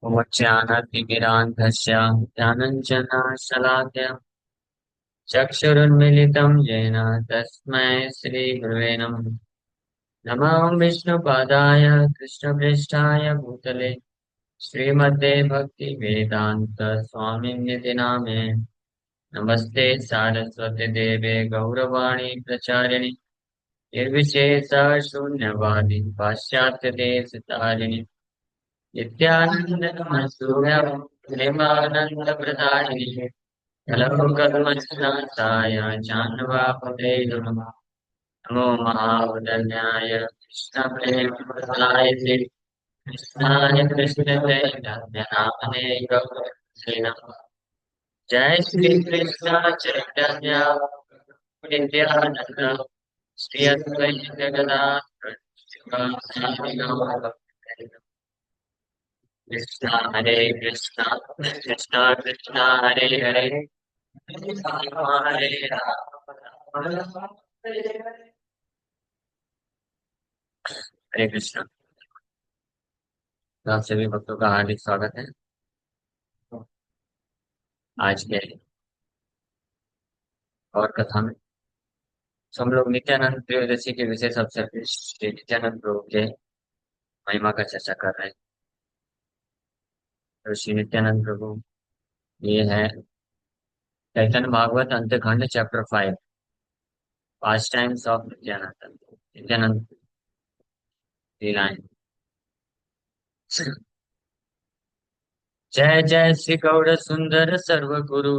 मुच्चानतिमिरान्धस्य ज्ञानञ्जनशलाकया चक्षुरुन्मीलितं येन तस्मै श्रीगुरुवे नमः। नमः विष्णुपादाय कृष्णप्रेष्ठाय भूतले श्रीमते भक्तिवेदान्त स्वामिन्यति नामे। नमस्ते सारस्वती देवे गौरवाणी प्रचारिणि निर्विशेष शून्यवादी पाश्चात्य देश तारिणि नित्यानन्दमस्तुभ्यं प्रेमानन्दप्रदायिने कलमुकल्मषनाशाय चान्वापते नमः। नमो महावदन्याय कृष्णप्रेमप्रदायते कृष्णाय कृष्णचैतन्यनामने गौरवे नमः। जय श्री कृष्ण चैतन्य नित्यानंद श्री अद्वैत गदाधर शिवासादि गौरभक्तै। कृष्णा हरे कृष्णा कृष्णा कृष्णा हरे हरे हरे राम हरे राम हरे कृष्णा। तो आप सभी भक्तों का हार्दिक स्वागत है आज के और कथा में। तो हम लोग नित्यानंद त्रयोदशी के विशेष अवसर पर श्री नित्यानंद प्रभु के महिमा का चर्चा कर रहे हैं। तो श्री नित्यानंद प्रभु ये है Chaitanya Bhagavat Antakhand chapter 5 pastimes of Nityananda. Nityananda लीलाएं। जय जय श्री गौर सुंदर सर्व गुरु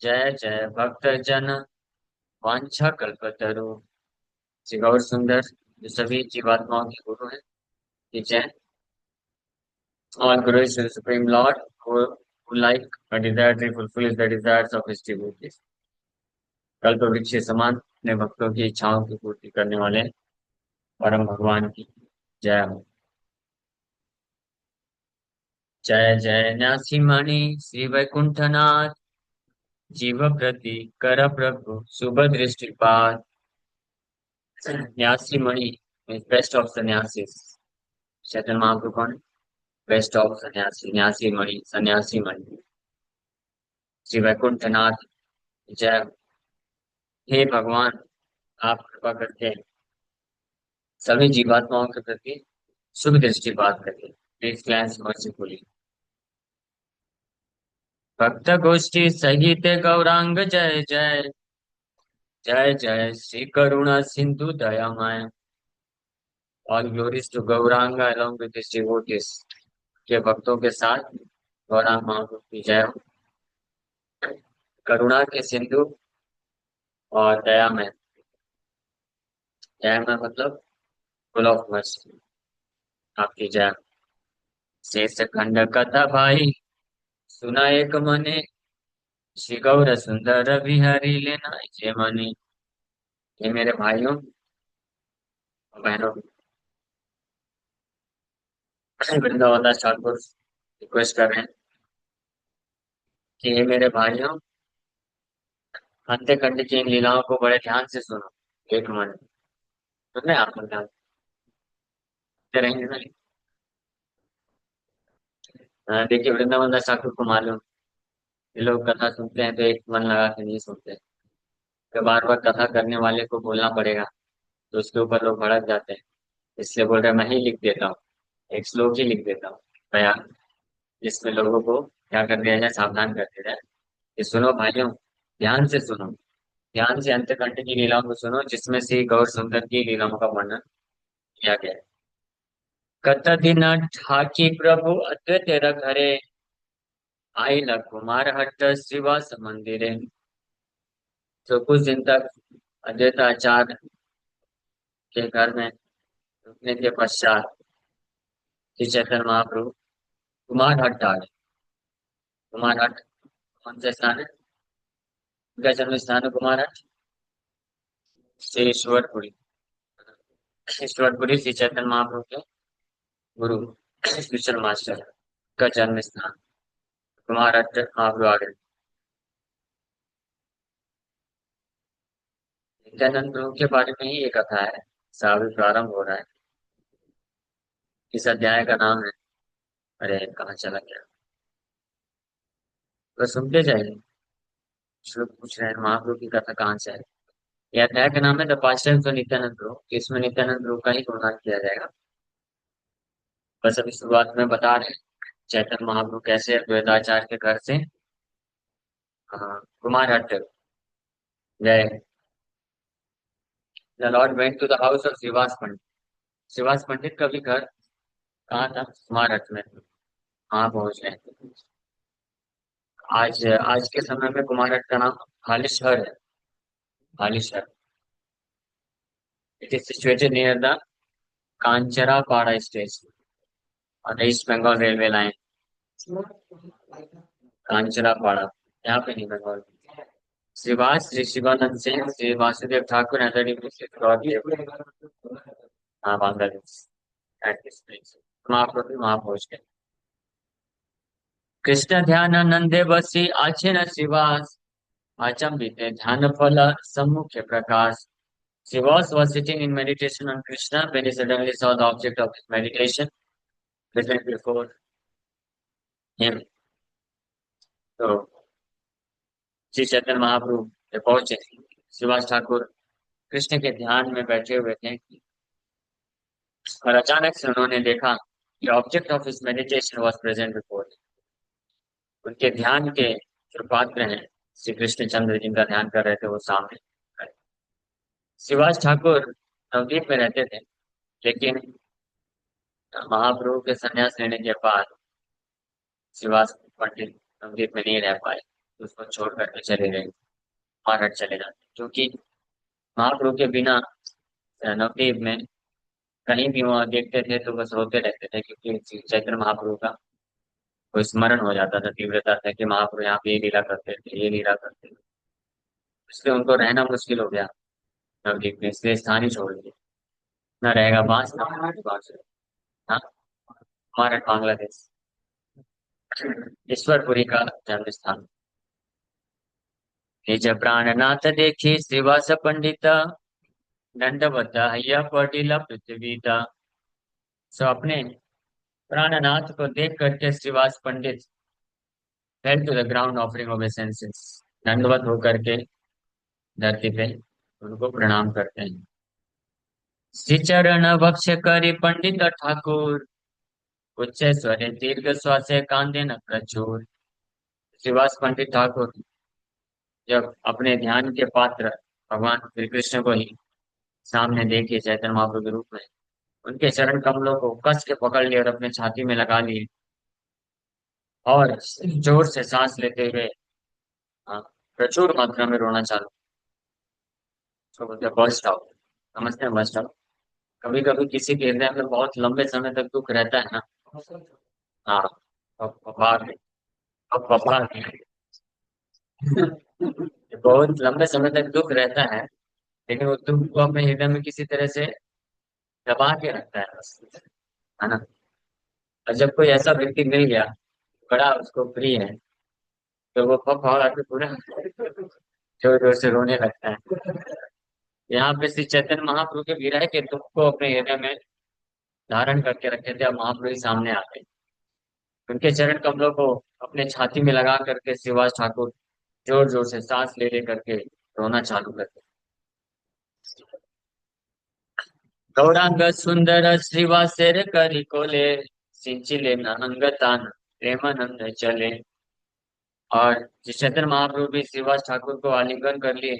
जय जय भक्त जन वांछा कल्पतरु। श्री गौर सुंदर जो सभी जीवात्माओं के गुरु हैं। ये जय all gurus is the supreme lord who like a desire to fulfill the desires of his devotees। कल्प वृक्ष के समान अपने भक्तों की इच्छाओं की पूर्ति करने वाले परम भगवान की जय हो। जय जय न्यासी मणि श्री वैकुंठनाथ जीव प्रति कर प्रभु शुभ दृष्टिपात। न्यासी मणि बेस्ट ऑफ सन्यासीस। चैतन्य महाप्रभु कौन? बेस्ट ऑफ सन्यासी। न्यासी मणि सन्यासी मणि श्री वैकुंठनाथ जय हो। हे भगवान आप कृपा करके सभी जीवात्माओं के प्रति शुभ दृष्टिपात करिए। Please glance mercifully. भक्त गोष्ठी सहित गौरांग जय जय जय जय श्री करुणा सिंधु दयामय। All glories to Gauranga along with his devotees। के भक्तों के साथ गौरांग महाप्रभु की जय हो। करुणा के सिंधु और दयामय। दयामय मतलब फुल ऑफ मर्सी। आपकी जय हो। शेष खंड कथा भाई सुना एक मने श्री गौर सुंदर बिहारी लेना जय मनी। ये मेरे भाइयों और बहनों वृंदावन दास ठाकुर रिक्वेस्ट कर रहे हैं कि ये मेरे भाइयों अंत्यखंड की इन लीलाओं को बड़े ध्यान से सुनो। एक मन सुन रहे हैं आप? ध्यान से रहेंगे ना? देखिए वृंदावन दास ठाकुर को मालूम ये लोग कथा सुनते हैं तो एक मन लगा के नहीं सुनते। तो बार बार कथा करने वाले को बोलना पड़ेगा तो उसके ऊपर लोग भड़क जाते हैं। इसलिए बोल रहे मैं ही लिख देता हूँ। एक श्लोक ही लिख देता हूँ बयान जिसमें लोगों को क्या कर दिया जाए, सावधान कर दिया जाए कि सुनो भाइयों ध्यान से सुनो। ध्यान से अंत्यखंड की लीलाओं को सुनो जिसमें श्री गौर सुंदर की लीलाओं का वर्णन किया गया है। कत दिन ठाकी प्रभु अद्वैत घरे आई न कुमार हट्ट श्रीवास मंदिरे। तो कुछ दिन तक अद्वैत आचार्य के घर में रुकने के पश्चात श्री चैतन्य महाप्रभु कुमार हट्ट आ गए। कुमार हट्ट कौन सा स्थान है? उनका जन्म स्थान है कुमार हट्ट श्री ईश्वरपुरी। ईश्वरपुरी श्री चैतन्य महाप्रभु के गुरु कृष्ण मास्टर का जन्म स्थान कुमार हट्ट महाप्रभु आ गए। नित्यानंद प्रभु के बारे में ही एक कथा है। साविर प्रारंभ हो रहा है। इस अध्याय का नाम है अरे कहाँ चला गया। तो सुनते जाइए। कुछ लोग पूछ रहे हैं महाप्रभु की कथा कहाँ से है। यह अध्याय का नाम है द पास्टर्स ऑफ नित्यानंद प्रभु। इसमें नित्यानंद प्रभु का ही गुणगान किया जाएगा। बस अभी शुरुआत में बता रहे हैं चैतन्य महाप्रभु कैसे द्वैताचार्य के घर से कुमार हट्ट गए। The lord went to the house of Shrivas Pandit. Shrivas Pandit का भी घर कहाँ था, कुमार हट्ट में। वहां पहुंच गए। आज आज के समय में कुमार हट्ट का नाम हालिशहर है। Halishahar. It is situated near the Kanchrapara station और east Bengal railway line. Kanchrapara, यहाँ पे नहीं, बंगाल। श्रीवास श्री शिवानंद सिंह श्री वासुदेव ठाकुर हाँ, बांग्लादेश। एट दिस प्लेस वहां पहुंच गए। कृष्ण ध्यान नंदे बसी आचे न श्रीवास अचंबिते ध्यान फल सम्मुख्य प्रकाश। Sivas was sitting in meditation on Krishna when he suddenly saw the object of his meditation present before him. तो श्री चैतन्य महाप्रभु ये पहुंचे। शिवास ठाकुर कृष्ण के ध्यान में बैठे हुए थे और अचानक से उन्होंने देखा कि object of his meditation was present before. उनके ध्यान के जो पात्र हैं, श्री कृष्ण चंद्र जिनका ध्यान कर रहे थे, वो सामने खड़े। शिवास ठाकुर नवद्वीप में रहते थे, लेकिन महाप्रभु के संन्यास लेने के बाद शिवास पंडित नवद्वीप में नहीं रह पाए, तो उसको छोड़ करके चले गए, महाराज चले जाते, क्योंकि महाप्रभु के बिना नवद्वीप में कहीं भी वहां देखते थे तो बस रोते रहते थे, क्योंकि चैत्र महाप्रभु का कोई स्मरण हो जाता था, तीव्रता था कि महाप्रभु यहाँ पे ये लीला करते थे, ये लीला करते थे। इसलिए उनको रहना मुश्किल हो गया नवद्वीप में, इसलिए स्थान ही छोड़ दिया। न रहेगा बांस न बांस। हाँ, हमारा बांग्लादेश ईश्वरपुरी का जन्म स्थान। निज प्राणनाथ देखी श्रीवास पंडित दंडवत हैया पटिला पृथ्वीता। सो अपने प्राणनाथ को देख करके Shrivas Pandit fell to the ground offering obeisances. दंडवत होकर के धरती पे उनको प्रणाम करते हैं। श्री चरण बक्ष करी पंडित ठाकुर उच्च स्वरे दीर्घ श्वासे कांदे न प्रचुर। श्रीवास पंडित ठाकुर जब अपने ध्यान के पात्र भगवान श्री कृष्ण को ही सामने देखे चैतन्य महाप्रभु के रूप में, उनके चरण कमलों को कस के पकड़ लिए और अपने छाती में लगा लिए और जोर से सांस लेते हुए हाँ, प्रचुर मात्रा में रोना चालू। तो बोलते बर्स्ट आउट। समझते हैं बर्स्ट आउट। कभी कभी किसी के हृदय में बहुत लंबे समय तक दुख रहता है ना। हाँ, अब पपार अब पपार बहुत लंबे समय तक दुख रहता है, लेकिन वो दुख को अपने हृदय में किसी तरह से दबा के रखता है बस, है ना। और जब कोई ऐसा व्यक्ति मिल गया, बड़ा उसको प्रिय है, तो वो फप के पूरा जोर जोर से रोने लगता है। यहाँ पे श्री चैतन्य महाप्रभु के विरह के दुख को अपने हृदय में धारण करके रखे थे, अब महाप्रभु ही सामने आते। उनके चरण कमलों को अपने छाती में लगा करके श्रीवास ठाकुर जोर जोर से सांस ले ले करके रोना चालू करते। गौरांग सुंदर श्रीवासेर करी कोले सिंचिले न अंगतान प्रेमानंद चले। और श्री चैतन्य महाप्रभु भी श्रीवास ठाकुर को आलिंगन कर लिए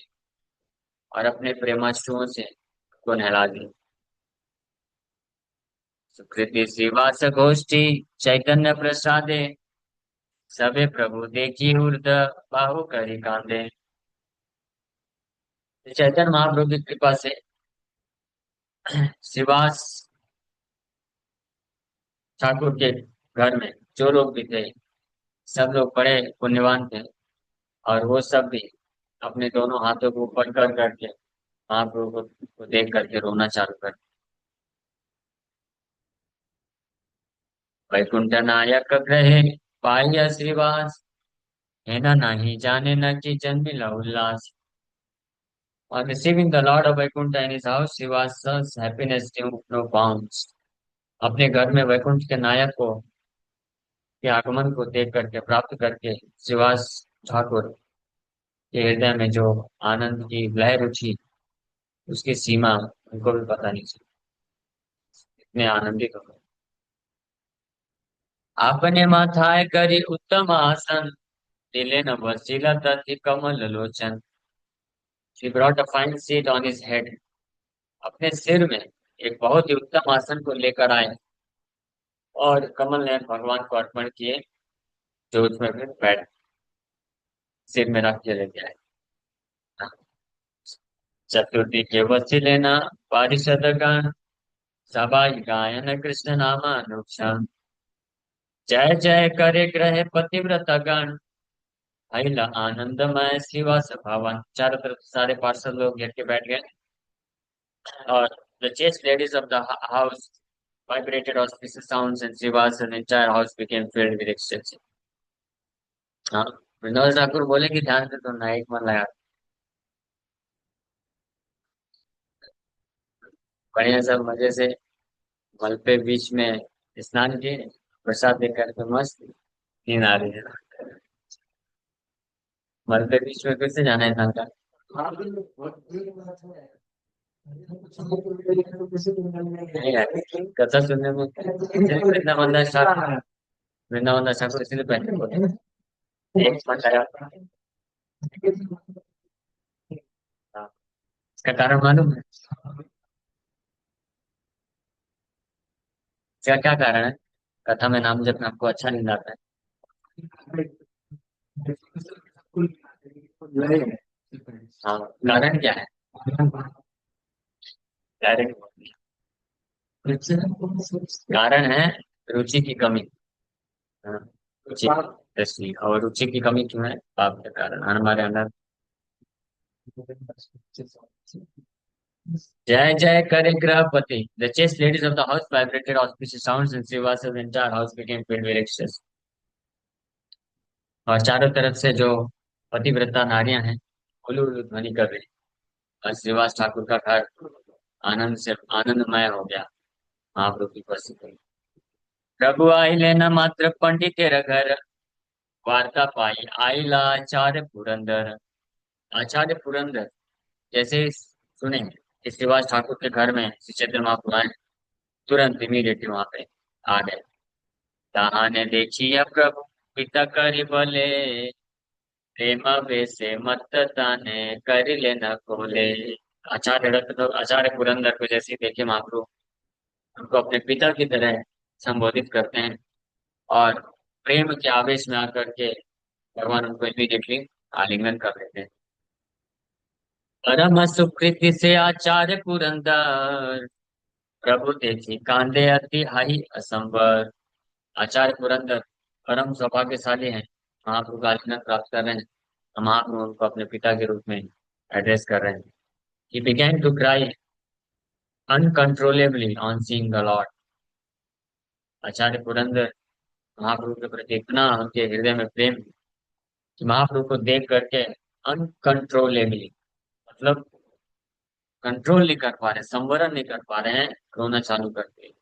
और अपने प्रेमाश्रुओं से को नहला दिए। सुकृति श्रीवास गोष्ठी चैतन्य प्रसादे सबे प्रभु देखी उर्द बाहु करी कांदे। चैतन्य महाप्रभु की कृपा से श्रीवास ठाकुर के घर में जो लोग भी थे, सब लोग बड़े पुण्यवान थे, और वो सब भी अपने दोनों हाथों को ऊपर कर करके महाप्रभु को देख करके रोना चालू कर। वैकुंठ नायक ग्रहे पाया श्रीवास है ना नहीं जाने न कि जन्मिला उल्लास। On receiving the Lord of Vaikuntha in his house, Srivasa's happiness knew no bounds. अपने घर में वैकुंठ के नायक को के आगमन को देख करके प्राप्त करके श्रीवास ठाकुर के हृदय में जो आनंद की लहर उठी, उसकी सीमा उनको भी पता नहीं चली, इतने आनंदित हो गए। आपने माथाए करी उत्तम आसन, दिले न वसीला तथि कमल लोचन। She brought a fine seat on his head. अपने सिर में एक बहुत ही उत्तम आसन को लेकर आए और कमल ने भगवान को अर्पण किए, जो उसमें फिर बैठ सिर में रख के लेके आए। चतुर्थी के वसीले न पारिषद गण, सबाई गायन कृष्ण नामानुक्षण। जय जय करे ग्रह पतिव्रत गण, अहिला आनंदमय शिवा भवन। चारों तरफ सारे पार्षद लोग घेर के बैठ गए और the chaste ladies of the house vibrated auspicious sounds and Shiva's entire house became filled with ecstasy. हाँ, वृंदावन ठाकुर बोले कि ध्यान से सुनना, एक मन लगा बढ़िया सब मजे से मल पे बीच में स्नान किए, प्रसाद देकर के मस्त नींद आ रही है। मल पे बीच में कैसे जाना है स्नान का? नहीं यार, कथा सुनने में वृंदावन दास ठाकुर, वृंदावन दास ठाकुर इसलिए पहले बोले एक मन लगा। हाँ, इसका कारण मालूम है? इसका क्या कारण है? कथा में नाम जब आपको अच्छा नहीं लगता है। हाँ, कारण क्या है? डायरेक्ट कारण है रुचि की कमी। हाँ, रुचि दृष्टि और रुचि की कमी क्यों है? पाप के कारण हमारे अंदर। जय जय करे गृहपति, the chaste ladies of the house vibrated auspicious sounds and Srivasa's entire house became filled with ecstasy। और चारों तरफ से जो पतिव्रता नारियां हैं, उल्लू उल्लू ध्वनि कर रही। और श्रीवास ठाकुर का घर आनंद से आनंदमय हो गया, महाप्रभु की उपस्थिति में। प्रभु आइले न मात्र पंडितेर घर, वार्ता पाई आइला आचार्य पुरंदर। आचार्य पुरंदर जैसे ही सुने कि श्रीवास ठाकुर के घर में श्री चैतन्य महाप्रभु आए, तुरंत इमीडिएटली वहां पे आ गए। ताहाने देखिए प्रभु पिता करि बोले, प्रेम बेसे मत ताने करिले न खोले। आचार्य रत्न आचार्य पुरंदर को जैसे ही देखे महाप्रभु, उनको अपने पिता की तरह संबोधित करते हैं और प्रेम के आवेश में आकर के भगवान उनको इमीडिएटली आलिंगन कर लेते हैं। परम सुकृति से आचार्य पुरंदर, प्रभु देखी कांदे अति हाई असंबर। आचार्य पुरंदर परम सौभाग्यशाली हैं, महाप्रभु का आलिंगन प्राप्त कर रहे हैं। हम महाप्रभु उनको अपने पिता के रूप में एड्रेस कर रहे हैं। He began to cry uncontrollably on seeing the Lord। आचार्य पुरंदर महाप्रभु के प्रति इतना उनके हृदय में प्रेम कि महाप्रभु को देख करके अनकंट्रोलेबली, मतलब कंट्रोल नहीं कर पा रहे, संवरण नहीं कर पा रहे हैं, रोना चालू करते।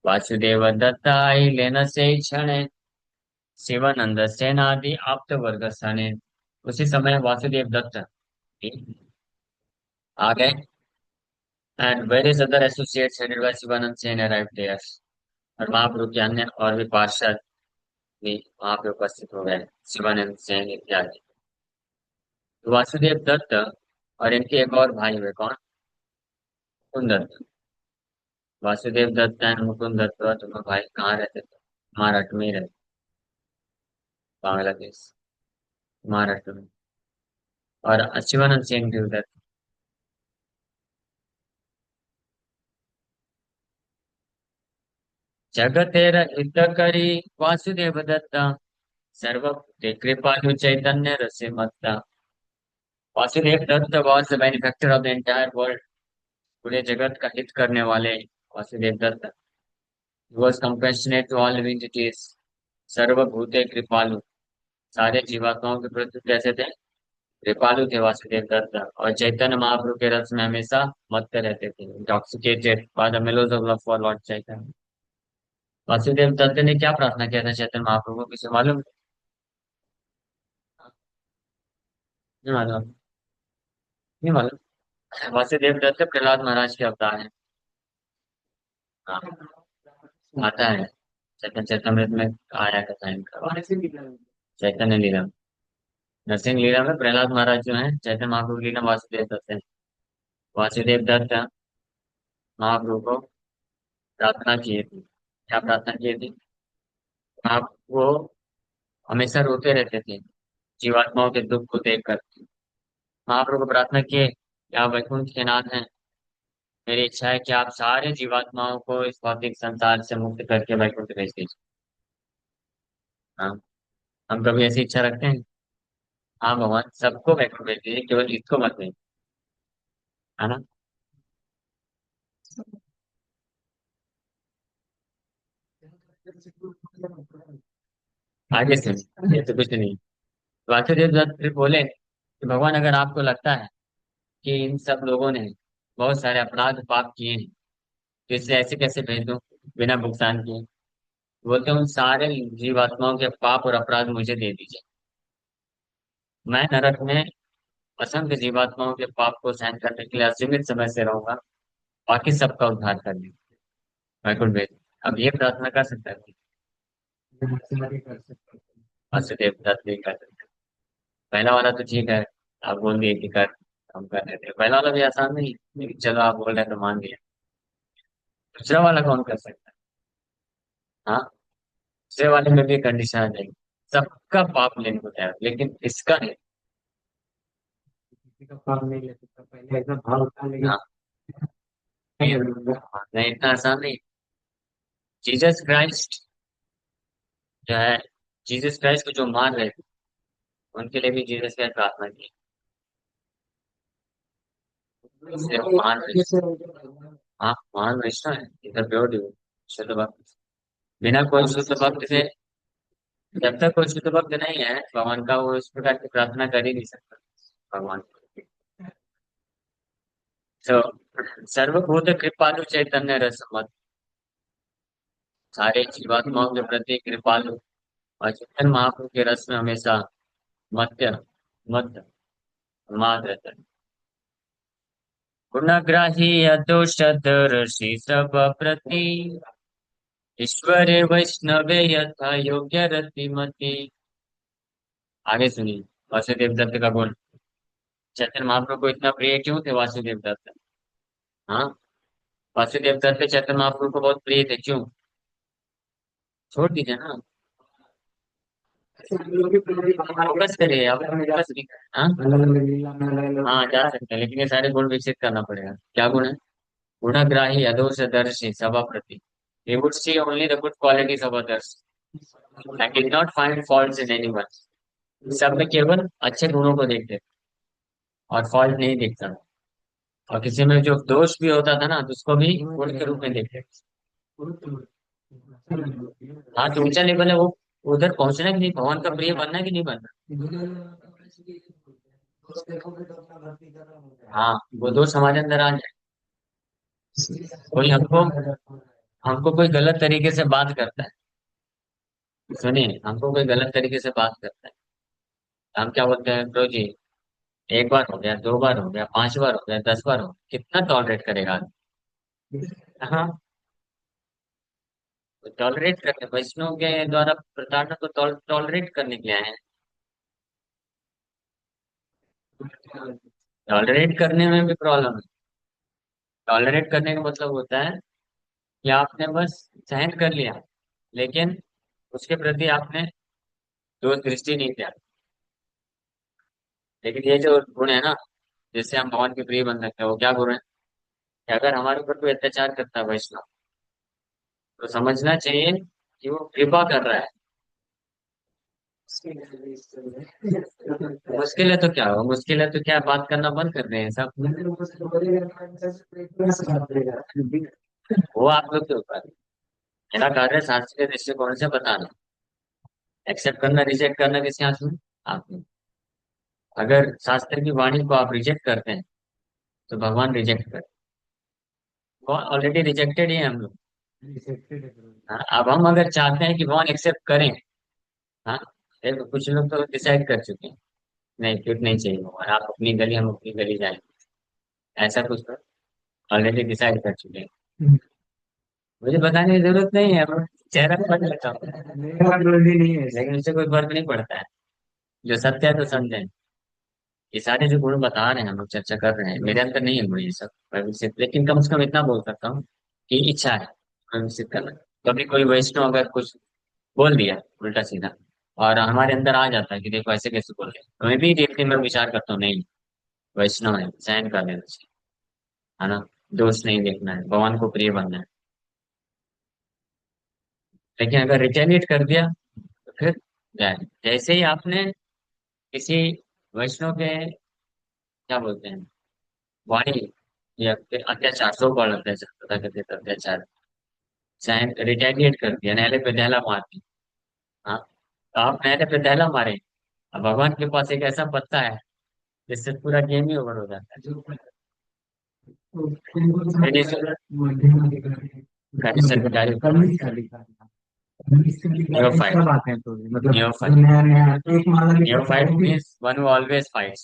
वासुदेव दत्त आई लेना से ही क्षण, शिवानंद सेनादि आप्त वर्ग सने। उसी समय वासुदेव दत्त आ गए and various other associates headed by Shivananda Sen arrived there. और महाप्रभु के अन्य और भी पार्षद भी वहां पे उपस्थित हो गए, शिवानंद सेन इत्यादि। तो वासुदेव दत्त और इनके एक और भाई हुए, कौन? मुकुंद दत्त। वासुदेव दत्त एंड मुकुंद दत्त दोनों भाई कहाँ रहते थे? महाराष्ट्र में ही रहते, बांग्लादेश, महाराष्ट्र में। और शिवानंद सेन भी उधर। जगतेर हित करी वासुदेव दत्ता, सर्वभूते कृपालु चैतन्य रसे मत्ता। Vasudev Dutt was the benefactor of the entire world। पूरे जगत का हित करने वाले Vasudev Dutt. He was compassionate to all living entities। सर्वभूते कृपालु, सारे जीवात्माओं के प्रति कैसे थे? कृपालु थे वासुदेव दत्त। और चैतन्य महाप्रभु के रस में हमेशा मत्त रहते थे, intoxicated by the mellows of love for lord Chaitanya. Vasudev Datta ने क्या प्रार्थना किया था चैतन्य महाप्रभु को, किसे मालूम? नहीं मालूम? नहीं मालूम। वासुदेव दत्त प्रहलाद महाराज के अवतार है। हाँ, आता है। चैतन्य चैतन्यमृत में आया कथा इनका। चैतन्य लीला, नरसिंह लीला में प्रहलाद महाराज जो है, चैतन्य महाप्रभु लीला वासुदेव दत्त है। वासुदेव दत्त महाप्रभु को प्रार्थना किए थे। क्या प्रार्थना किए थे? आप वो हमेशा रोते रहते थे जीवात्माओं के दुख को देखकर। महाप्रभु को प्रार्थना किए कि आप वैकुंठ के नाथ हैं, मेरी इच्छा है कि आप सारे जीवात्माओं को इस भौतिक संसार से मुक्त करके वैकुंठ भेज दीजिए। हाँ, हम कभी ऐसी इच्छा रखते हैं? हाँ भगवान, सबको वैकुंठ भेज दीजिए, केवल इसको मत भेजिए। है ना? आगे से ये तो कुछ नहीं। वासुदेव दत्त फिर बोले कि भगवान, अगर आपको लगता है कि इन सब लोगों ने बहुत सारे अपराध पाप किए हैं, तो इसे ऐसे कैसे भेज दूं बिना भुगतान किए? बोलते हैं उन सारे जीवात्माओं के पाप और अपराध मुझे दे दीजिए, मैं नरक में असंख्य जीवात्माओं के पाप को सहन करने के लिए असीमित समय से रहूंगा, बाकी सबका उद्धार कर दूं, वैकुंठ भेज। अब ये प्रार्थना कर सकता है? वासुदेव दत्त भी कर सकते हैं। पहला वाला तो ठीक है, आप बोल दिए कि कर, हम कर रहे थे। पहला वाला भी आसान नहीं, लेकिन चलो आप बोल रहे हैं तो मान लिया। दूसरा वाला कौन कर सकता है? हाँ, दूसरे वाले में भी कंडीशन आ जाएगी, सबका पाप लेने को तैयार, लेकिन इसका नहीं। हाँ, नहीं इतना आसान नहीं। जीसस क्राइस्ट जो है, जीसस क्राइस्ट को जो मान रहे थे, उनके लिए भी जीसस क्राइस्ट प्रार्थना की। इसलिए वो महान वैष्णव। हाँ, महान वैष्णव है, इधर प्योर डिवोटी, शुद्ध भक्त। बिना कोई शुद्ध भक्त से, जब तक कोई शुद्ध भक्त नहीं है भगवान का, वो इस प्रकार की प्रार्थना कर ही नहीं सकता भगवान को। तो सर्वभूत कृपालु चैतन्य रस मत, सारे जीवात्माओं के प्रति कृपालु और चैतन्य महाप्रभु के रस में हमेशा मत्य मत माद रहता है। गुणग्राही अदोष दर्शी सब प्रति, ईश्वरे वैष्णवे यथा योग्य रतिमति। आगे सुनिए, वासुदेव दत्त का गुण। चैतन्य महाप्रभु को इतना प्रिय क्यों थे वासुदेव दत्त? हाँ, वासुदेव दत्त चैतन्य महाप्रभु को बहुत प्रिय थे, क्यों? छोड़ दीजिए ना, फोकस करिए, आप फोकस नहीं कर। हाँ हाँ, जा सकते हैं, लेकिन ये सारे गुण विकसित करना पड़ेगा। क्या गुण है? गुणग्राही अदोष दर्शी सभा प्रति, they would see only the good qualities of others and did not find faults in anyone। सब में केवल अच्छे गुणों को देखते थे और फॉल्ट नहीं देखता था। और किसी में जो दोष भी होता था ना, तो उसको भी गुण के रूप में देखते थे। हाँ, तो ऊंचा लेवल है वो, उधर पहुंचना कि नहीं, भगवान का प्रिय बनना कि नहीं बनना। हाँ, वो दोष हमारे अंदर आ जाए। कोई हमको हमको कोई गलत तरीके से बात करता है, सुनिए, हमको कोई गलत तरीके से बात करता है, तो हम क्या बोलते हैं, तो जी एक बार हो गया, दो बार हो गया, पांच बार हो गया, 10 बार हो गया, कितना टॉलरेट करेगा आदमी? हाँ, तो टॉलरेट करते, वैष्णव के द्वारा प्रताड़ना को टॉलरेट करने के लिए आए हैं। टॉलरेट करने में भी प्रॉब्लम है। टॉलरेट करने का मतलब होता है कि आपने बस सहन कर लिया, लेकिन उसके प्रति आपने दोष दृष्टि नहीं दिया। लेकिन ये जो गुण है ना, जिससे हम भगवान के प्रिय बन सकते हैं, वो क्या गुण है? कि अगर हमारे ऊपर कोई अत्याचार करता है वैष्णव, तो समझना चाहिए कि वो कृपा कर रहा है। मुश्किल है तो क्या हो, मुश्किल है तो क्या, बात करना बंद कर रहे हैं सब? वो आप लोग के ऊपर है। मेरा कार्य शास्त्रीय दृष्टिकोण से बताना, एक्सेप्ट करना रिजेक्ट करना किसके हाथ में? आप में। अगर शास्त्र की वाणी को आप रिजेक्ट करते हैं, तो भगवान रिजेक्ट करते हैं। वो ऑलरेडी रिजेक्टेड ही है हम लोग। रिजेक्टेड है bro। हाँ, अब हम अगर चाहते हैं कि भगवान एक्सेप्ट करें, हाँ, एक कुछ लोग तो डिसाइड कर चुके हैं, नहीं फिर नहीं चाहिए भगवान, आप अपनी गली हम अपनी गली जाएंगे, ऐसा कुछ तो ऑलरेडी डिसाइड कर चुके हैं। मुझे बताने की जरूरत नहीं है, मैं चेहरा पढ़ लेता हूँ, मेरा जल्दी नहीं है लेकिन ऐसा। उससे कोई फर्क नहीं पड़ता है। जो सत्य है तो समझें। ये सारे जो गुण बता रहे हैं हम लोग, चर्चा कर रहे हैं, मेरे अंदर नहीं है गुण ये सब, मैं विकसित, लेकिन कम से कम इतना बोल सकता हूँ कि इच्छा है मैं विकसित करना। कभी कोई वैष्णव अगर कुछ बोल दिया उल्टा सीधा, और हमारे अंदर आ जाता है कि देखो ऐसे कैसे बोल रहे हैं, तो मैं भी देखने में विचार करता हूँ, नहीं वैष्णव है, सहन कर लेना चाहिए, है ना, दोष नहीं देखना है, भगवान को प्रिय बनना है। लेकिन अगर रिटेलिएट कर दिया तो फिर क्या है? जैसे ही आपने किसी वैष्णव के, क्या बोलते हैं, वाणी या फिर अत्याचार, सो कॉल्ड अत्याचार, तथाकथित अत्याचार, सहन रिटेलिएट कर दिया, नहले पे दहला मार दी, हाँ, तो आप नहले पे दहला मारे, अब भगवान के पास एक ऐसा पत्ता है जिससे पूरा गेम ही ओवर हो जाता है। जो तो फिर वो जो फिनिश, मध्यम अधिकारी, मध्यम अधिकारी, कनिष्ठ अधिकारी, कनिष्ठ अधिकारी नियोफाइट, सब आते हैं तो मतलब जो नियोफाइट, नया नया एक माला लेकर के नियोफाइट आएंगे। Means one who always fights.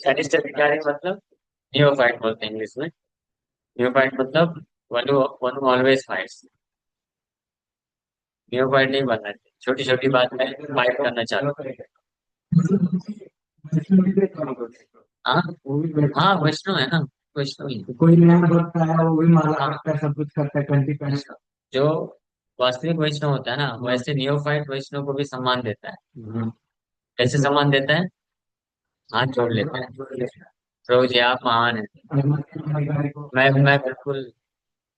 कनिष्ठ अधिकारी मतलब नियोफाइट बोलते हैं इंग्लिश में। नियोफाइट मतलब one who always fights. Neophyte नहीं बनना चाहिए, छोटी छोटी बात में फाइट करना चालू करेगा। वैष्णव भी तो काम करते हैं। हाँ, वो भी हाँ वैष्णव। वैष्णव है ना, वैष्णव ही। तो कोई नया भक्त आया वो भी माला हाँ, करता है, सब कुछ करता है, कंठी पहन। वैष्णव जो वास्तविक वैष्णव होता है ना, वैसे नियोफाइट वैष्णव को भी सम्मान देता है। कैसे सम्मान देता है? हाथ जोड़ लेता है, प्रभु जी आप महान है, अधिकारी को मैं बिल्कुल,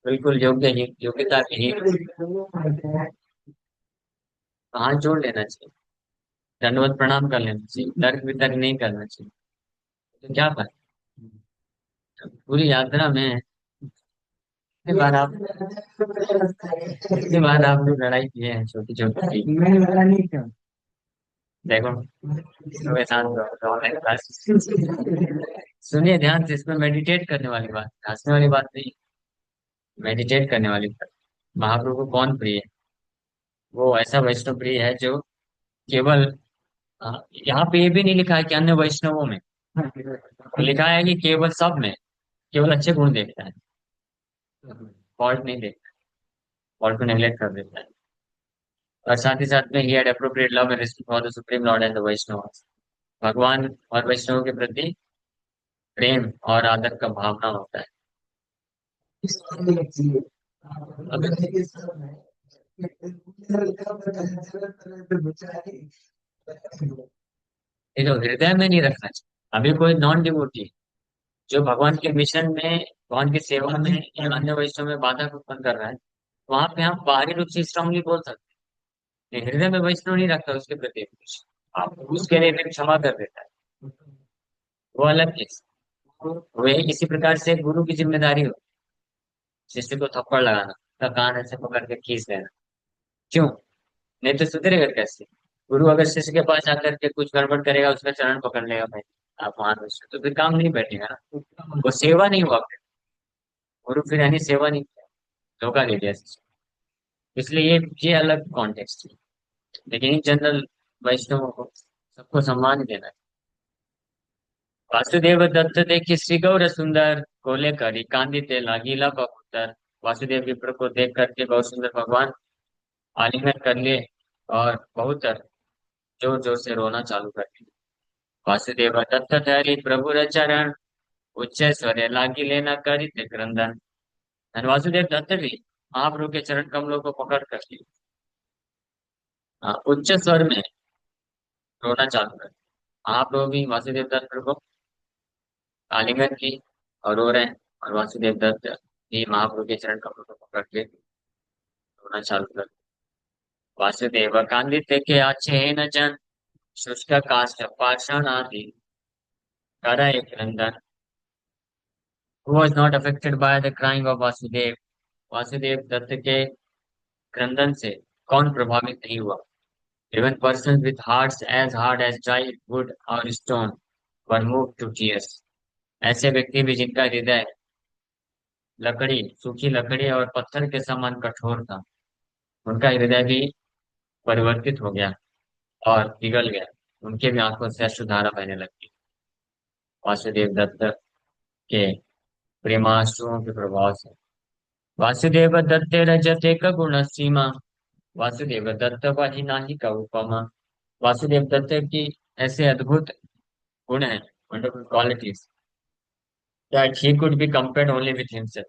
बिल्कुल योग्य ही, योग्यता विहीन हूँ। तो हाथ जोड़ लेना चाहिए, दंडवत प्रणाम कर लेना चाहिए, तर्क वितर्क नहीं करना चाहिए। तो क्या बात, पूरी यात्रा में कितनी बार आप, कितनी बार आपने लड़ाई की है छोटी छोटी। मैं लगा नहीं क्या। देखो, सुबह शांत रहो, ऑनलाइन क्लास सुनिए ध्यान से, इसमें मेडिटेट करने वाली बात, हंसने वाली बात नहीं, मेडिटेट करने वाली बात। महाप्रभु को कौन प्रिय है? वो ऐसा वैष्णव प्रिय है जो केवल, यहाँ पे ये भी नहीं लिखा है कि अन्य वैष्णवों में, लिखा है कि केवल सब में, केवल अच्छे गुण देखता है, फॉल्ट नहीं देखता, फॉल्ट को नेग्लेक्ट कर देता है। और साथ ही साथ में ही had appropriate love and respect for the supreme lord and the Vaishnava. भगवान और वैष्णव के प्रति प्रेम और आदर का भावना होता है। अगर ये तो हृदय में नहीं रखना चाहिए। अभी कोई नॉन डिवोटी जो भगवान के मिशन में, भगवान की सेवा में या अन्य वैष्णव में बाधा को उत्पन्न कर रहा है, वहां पे हम बाहरी रूप से स्ट्रांगली बोल सकते हैं, लेकिन हृदय में वैष्णव नहीं रखता उसके प्रति कुछ, आप उसके लिए फिर क्षमा कर देता है, वो अलग चीज। वही इसी प्रकार से गुरु की जिम्मेदारी हो, शिष्य को थप्पड़ लगाना, उसका कान ऐसे पकड़ के खींच लेना, क्यों? नहीं तो सुधरेगा कैसे? गुरु अगर शिष्य के पास आकर के कुछ गड़बड़ करेगा, उसका चरण पकड़ लेगा, भाई आप महान वैष्णव, तो फिर काम नहीं बैठेगा ना, वो सेवा नहीं हुआ फिर। गुरु फिर यानी सेवा नहीं किया, धोखा दे दिया शिष्य को। इसलिए ये अलग कॉन्टेक्स्ट है, लेकिन इन जनरल वैष्णवों को सबको सम्मान देना है। वासुदेव दत्त देखी श्री गौर सुंदर, गोले करी कांदिते लागिला कबूतर। वासुदेव विप्र को देख करके बहुत सुंदर भगवान आलिंगन कर लिए, और बहुत जोर जोर से रोना चालू कर दिया। वासुदेव दत्त हरि प्रभु चरण, उच्च स्वर लागी लेना करित क्रंदन। धन वासुदेव दत्त भी महाप्रभु के चरण कमलों को पकड़ कर लिए, उच्च स्वर में रोना चालू कर दिया। महाप्रभु भी वासुदेव दत्त को आलिंगन की और रो रहे हैं, और वासुदेव दत्त भी महाप्रभु के चरण कमलों को पकड़ के रोना चालू कर दिया। वासुदेव कांदित के अच्छे न जन, शुष्क काष्ठ पाषाण आदि कराए क्रंदन। Who was not affected by the crying of Vasudev? Vasudev Dutt के क्रंदन से कौन प्रभावित नहीं हुआ? Even persons with hearts as hard as dry wood or stone were moved to tears. ऐसे व्यक्ति भी जिनका हृदय लकड़ी, सूखी लकड़ी और पत्थर के समान कठोर था। उनका हृदय भी परिवर्तित हो गया और पिघल गया। उनके भी आंखों से अश्रुधारा बहने लगी। वासुदेव दत्त के प्रेमाश्रुओं के प्रभाव से। वासुदेव दत्ते रजते का गुण सीमा, वासुदेव दत्त वही नाही का उपमा। वासुदेव दत्त की ऐसे अद्भुत गुण है, wonderful qualities, that he could be compared only with himself.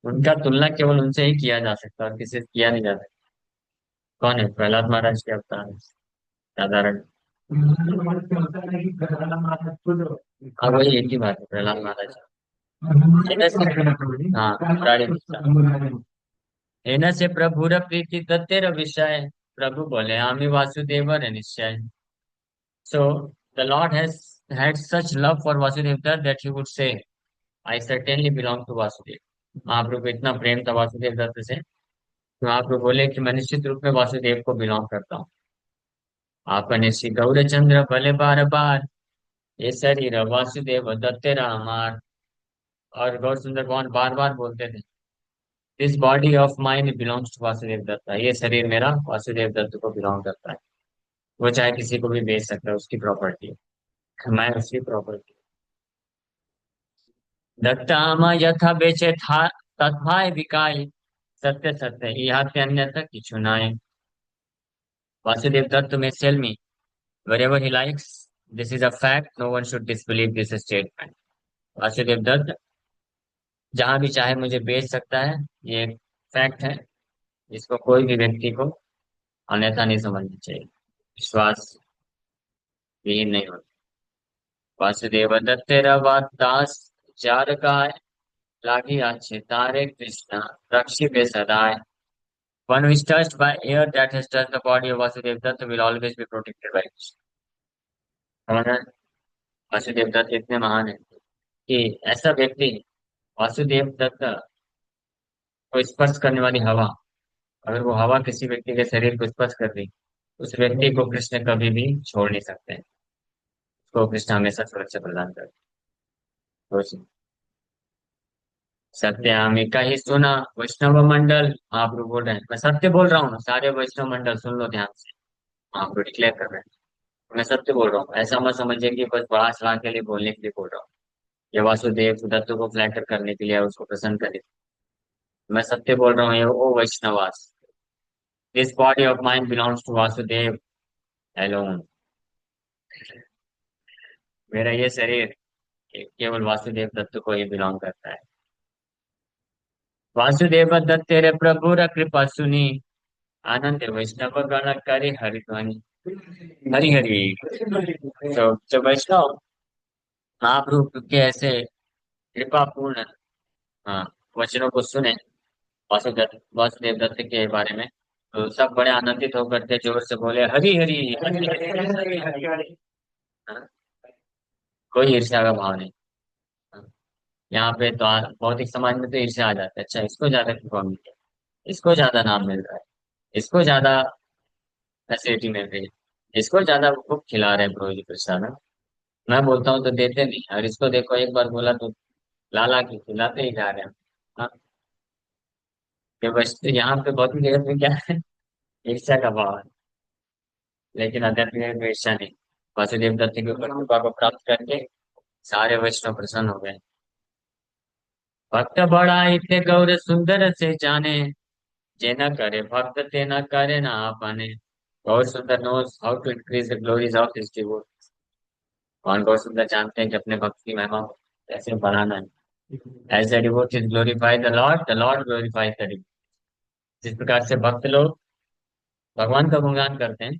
उनका तुलना केवल उनसे ही किया जा सकता है और किसी से किया नहीं जा सकता। कौन है? प्रहलाद महाराज के अवतार है, साधारण। हमारे क्या होता है कि प्रहलाद महाराज खुद हाँ, वही एक ही बात है, प्रहलाद महाराज। इन्हें से, क्या करना पड़ेगी हाँ, प्राणी पुत्रः। इन्हें से प्रभुर प्रीति दत्तेर विषय, प्रभु बोले आमी वासुदेवर निश्चय। So the Lord has had such love for Vasudev Dutt that he would say, I certainly belong to Vasudev. महाप्रभु को इतना प्रेम था वासुदेव दत्त से कि महाप्रभु बोले कि मैं निश्चित रूप में वासुदेव को बिलोंग करता हूँ। आपने श्री गौरचंद्र भले बार बार, ये शरीर वासुदेव दत्तेरा हमार। और गौर सुंदर भगवान बार बार बोलते थे, this body of mine belongs to Vasudeva Datta. ये शरीर मेरा वासुदेव दत्त को बिलोंग करता है। वो चाहे किसी को भी बेच सकता है, उसकी प्रॉपर्टी है, मैं उसकी प्रॉपर्टी। दत्तामा यथा बेचे था, तथाय बिकाय, सत्य सत्य इहाते अन्यथा किछु नाय। वासुदेव दत्त में cell me wherever he likes. This is a fact. No one should disbelieve this statement. Vasudeva Datta जहां भी चाहे मुझे बेच सकता है, ये एक फैक्ट है जिसको कोई भी व्यक्ति को अन्यथा नहीं समझना चाहिए, विश्वास विहीन नहीं होता। वासुदेव दत्त तेरा दास जार गाय, लागी अच्छे तारे कृष्णा, रक्षित सदाय। One who is touched by air that has touched the body of Vasudev Dutt will always be protected by Krishna. हमारा वासुदेव दत्त इतने महान है कि ऐसा व्यक्ति, वासुदेव दत्त को स्पर्श करने वाली हवा, अगर वो हवा किसी व्यक्ति के शरीर को स्पर्श कर दी, उस व्यक्ति को कृष्ण कभी भी छोड़ नहीं सकते हैं। उसको कृष्ण हमेशा सुरक्षा प्रदान करते हैं। तो सत्यामिका ही सुना वैष्णव मंडल, आप लोग बोल रहे हैं मैं सत्य बोल रहा हूँ, सारे वैष्णव मंडल सुन लो ध्यान से। आप लोग डिक्लेयर कर रहे हैं मैं सत्य बोल रहा हूँ, ऐसा मत समझिए कि बस बड़ा चढ़ा के लिए बोलने के लिए बोल रहा हूँ। ये वासुदेव दत्त को फ्लैटर करने के लिए, उसको प्रसन्न करने के लिए। मैं सत्य बोल रहा हूँ, ये O Vaishnavas, this body of mind belongs to Vasudeva alone. मेरा ये शरीर केवल वासुदेव दत्त को ही बिलोंग करता है। वासुदेव दत्त तेरे प्रभु र कृपा सुनी, आनंद वैष्णव गण करे हरिध्वनि। हरि हरि। तो वैष्णव महाप्रभु के ऐसे कृपा पूर्ण, हाँ, वचनों को सुने वासुदेव दत्त के बारे में, तो सब बड़े आनंदित होकर के जोर से बोले हरि हरि हरि हरि हरि हरि। हाँ, कोई ईर्ष्या का भाव नहीं। हाँ, यहाँ पे तो भौतिक समाज में तो ईर्ष्या आ जाता है, अच्छा इसको ज्यादा कृपा मिल रहा है, इसको ज्यादा नाम मिल रहा है, इसको ज्यादा फैसिलिटी मिल रही है, इसको ज्यादा वो खिला रहे हैं प्रभु जी प्रसाद। हाँ, मैं बोलता हूँ तो देते नहीं, और इसको देखो एक बार बोला तो लाला की खिलाते ही जा रहे हैं। हाँ, कि बस यहाँ पे भौतिक जगत में क्या है, ईर्ष्या का भाव है, लेकिन आध्यात्मिक जगत में ईर्ष्या नहीं। वासुदेव दत्त के ऊपर कृपा को प्राप्त करके सारे वैष्णव प्रसन्न हो गए। भक्त बड़ा इतने गौर सुंदर से जाने, जे न करे भक्त ते न करे ना आपने। गौर सुंदर knows how to increase the glories of his devotees। कौन गौर सुंदर जानते हैं कि अपने भक्त की महिमा को कैसे बढ़ाना है। As the devotees glorify the Lord glorifies the devotees। जिस प्रकार से भक्त लोग भगवान का गुणगान करते हैं,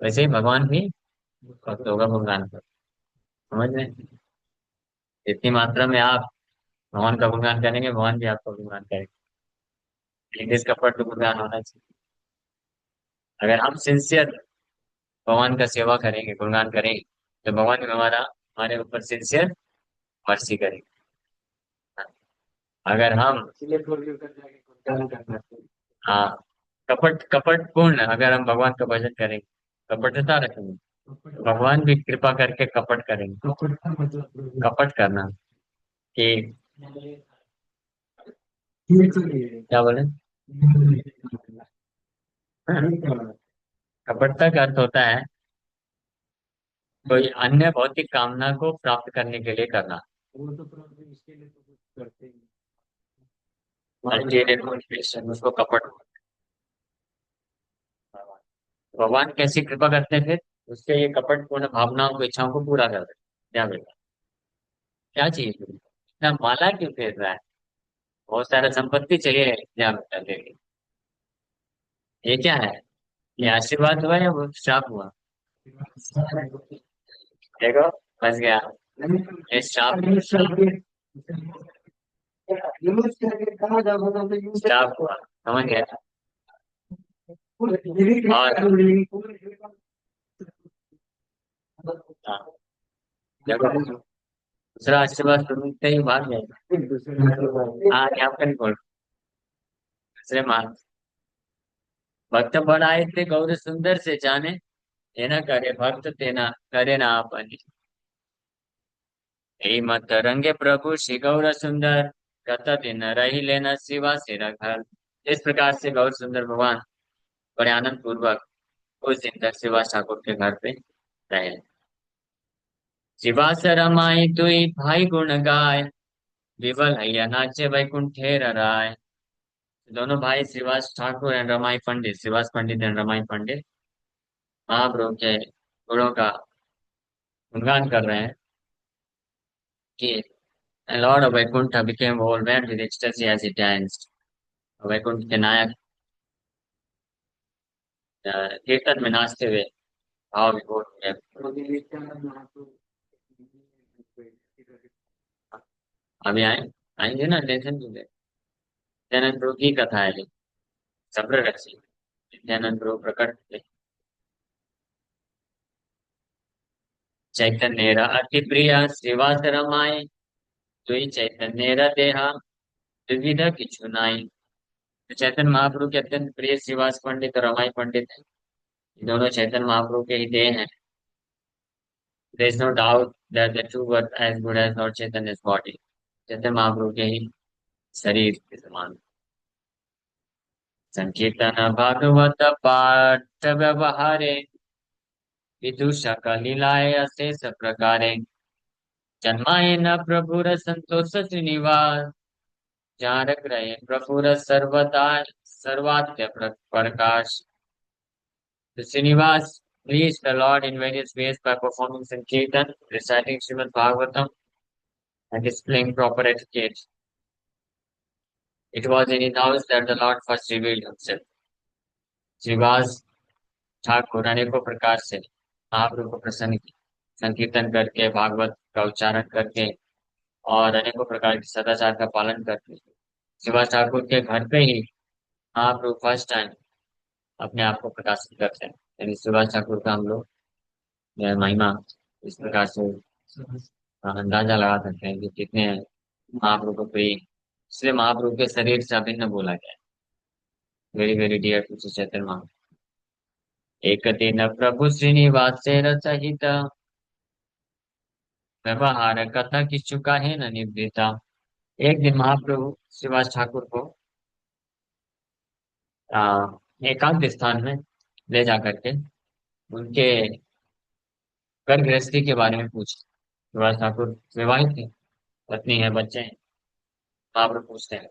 वैसे ही भगवान भी भक्तों का गुणगान करते हैं। समझ रहे हैं? जितनी मात्रा में आप भगवान का गुणगान करेंगे, भगवान भी आपका गुणगान करेंगे। लेकिन इसका पट गुणगान होना चाहिए। अगर हम सिंसियर भगवान का सेवा करेंगे, गुणगान करेंगे, तो भगवान भी हमारा हमारे ऊपर सिंसियर मर्सी करेंगे। अगर हम, इसलिए थोड़ी देर तक जाके गुणगान करना चाहिए। हाँ, कपट कपट पूर्ण अगर हम भगवान का भजन करेंगे, कपटता रखेंगे, तो भगवान भी कृपा करके कपट करेंगे। कपट का मतलब कपट करना कि ये तो नहीं है। क्या बोले? ये तो नहीं है। हाँ, ये क्या है? कपटता का अर्थ होता है कोई अन्य भौतिक कामना को प्राप्त करने के लिए करना। वो तो प्रॉब्लम इसके लिए तो कुछ करते ही अल्टीरियर मोटिवेशन, उसको कपट। भगवान कैसी कृपा करते हैं फिर? उसके ये कपटपूर्ण भावनाओं को, इच्छाओं को पूरा कर देते हैं। क्या बेटा, क्या चाहिए फिर? इतना माला क्यों फेर रहा है? बहुत सारा संपत्ति चाहिए क्या बेटा तेरे? ये क्या है? ये आशीर्वाद हुआ या वो श्राप हुआ? नहीं। देखो, फंस गया। ये श्राप, यूज करके यूज करके कहाँ जाओगे तो यूज श्राप हुआ, समझ गया? और हाँ, देखो, दूसरा आशीर्वाद सुनते ही भाग गए। हाँ, क्या कर बोल, दूसरे मान। भक्त बड़ आए थे गौर सुंदर से जाने, ये न करे भक्त तेना करे ना आपने। यही मत रंगे प्रभु श्री गौर सुंदर, कत दिन रही लेना शिवा सिर घर। इस प्रकार से गौर सुंदर भगवान बड़े आनंद पूर्वक उस दिन तक शिवा ठाकुर के घर पे रहे। शिवा रमाई दुई भाई गुण गाय, विवल हैया नाचे वैकुंठे राय। दोनों भाई श्रीवास ठाकुर एंड रमाई पंडित, श्रीवास पंडित एंड रमाई पंडित महाप्रभु के गुणों का गुणगान कर रहे हैं कि lord of Vaikuntha became overwhelmed with ecstasy as he danced। Vaikuntha के नायक कीर्तन में नाचते हुए भाव विभोर हो गए। अभी आए, आएंगे ना, टेंशन क्यों ले? नित्यानंद प्रभु की कथा है ये, सब्र रखी। नित्यानंद प्रभु प्रकट हुए। चैतन्य अति प्रिय श्रीवास रमाई, दुई चैतन्य देहा विविध किछु नाई। तो चैतन्य महाप्रभु के अत्यंत प्रिय श्रीवास पंडित और रमाई पंडित हैं। ये दोनों चैतन्य महाप्रभु के ही देह हैं। There is no doubt that the two were as good as Lord Chaitanya's body। Chaitanya Mahaprabhu के ही शरीर के समान। संकीर्तन भागवत पाठ व्यवहारे, विदुषक लीलाय अशेष प्रकारे। जन्माय न प्रभुर संतोष श्रीनिवास, जारक रहे प्रभुर सर्वदा सर्वाद्य प्रकाश। The Srinivas pleased the Lord in various ways by performing Sankirtan, reciting Srimad Bhagavatam, and displaying proper etiquette. It was in his house that the Lord first revealed himself। Shrivas Thakur अनेकों प्रकार से महाप्रभु को प्रसन्न किया, संकीर्तन करके, भागवत का उच्चारण करके और अनेकों प्रकार के सदाचार का पालन करके श्रीवास ठाकुर के घर पे ही महाप्रभु फर्स्ट टाइम अपने आप को प्रकाशित करते हैं। यानी श्रीवास ठाकुर का हम लोग महिमा इस प्रकार से अंदाजा लगा सकते हैं कि कितने महाप्रभु को प्रिय, इसलिए महाप्रभु के शरीर से अभिन्न बोला गया है। Very very dear to Chaitanya Mahaprabhu. एक दिन प्रभु श्रीनिवास से रचित, व्यवहार कथा की चुका है न निवृत्ता। एक दिन महाप्रभु श्रीवास ठाकुर को आ, एकांत स्थान में ले जा करके उनके घर गृहस्थी के बारे में पूछा। श्रीवास ठाकुर विवाहित थे, पत्नी है, बच्चे हैं। महाप्रभु पूछते हैं,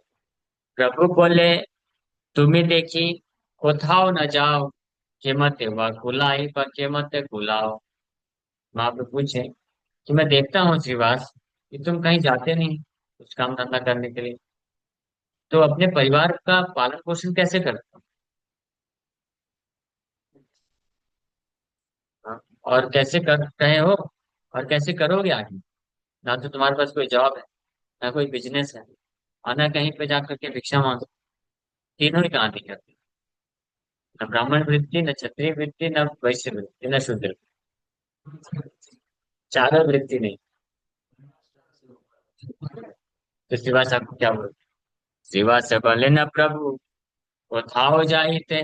प्रभु बोले तुम्हें देखी कोথাও न जाओ, केमते व कुलाई पर केमते कुलाओ। महाप्रभु पूछे कि मैं देखता हूँ श्रीवास कि तुम कहीं जाते नहीं कुछ काम धंधा करने के लिए, तो अपने परिवार का पालन पोषण कैसे करते हो? हाँ, और कैसे कर रहे हो, और कैसे करोगे आगे? ना तो तुम्हारे पास कोई जॉब है, ना कोई बिजनेस है, और ना कहीं पे जाकर के भिक्षा मांगो। तीनों ही कहाँ दिखते? न ब्राह्मण वृत्ति, न क्षत्रिय वृत्ति, न वैश्य वृत्ति, न शूद्र वृत्ति। चारों वृत्ति नहीं। तो श्रीवास आपको क्या बोलते? श्रीवास बोले न प्रभु कोথাও जाइते,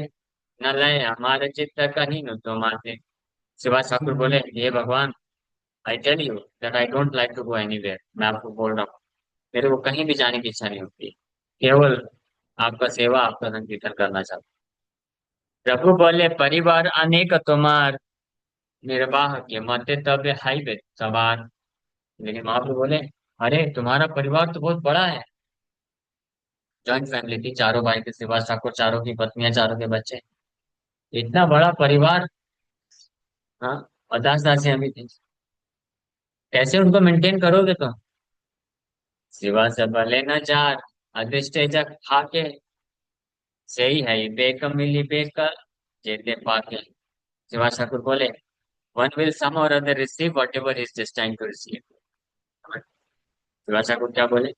न लय हमारे चित्त कहीं न तो माते। श्रीवास ठाकुर बोले, हे भगवान, I tell you that I don't like to go anywhere. मैं आपको बोल रहा हूँ, मेरे को कहीं भी जाने की इच्छा नहीं होती। केवल आपका सेवा, आपका संकीर्तन करना चाहता हूँ। प्रभु बोले, परिवार अनेक तुम्हार, निर्वाह के मते तब हाईवे सवार। लेकिन महाप्रभु बोले, अरे तुम्हारा परिवार तो बहुत बड़ा है। जॉइंट फैमिली थी, चारों भाई थे, शिवाज ठाकुर, चारों की पत्नियां, चारों के बच्चे, इतना बड़ा परिवार। हाँ, और दास दासियां भी थी। कैसे उनको मेंटेन करोगे तुम? शिवा से भले न जार, अदृष्ट जग खाके, सही है ये बेक मिली बेकर, जेते पाके। शिवा ठाकुर बोले, one will some or other receive whatever is destined to receive. Shiva Thakur क्या बोले?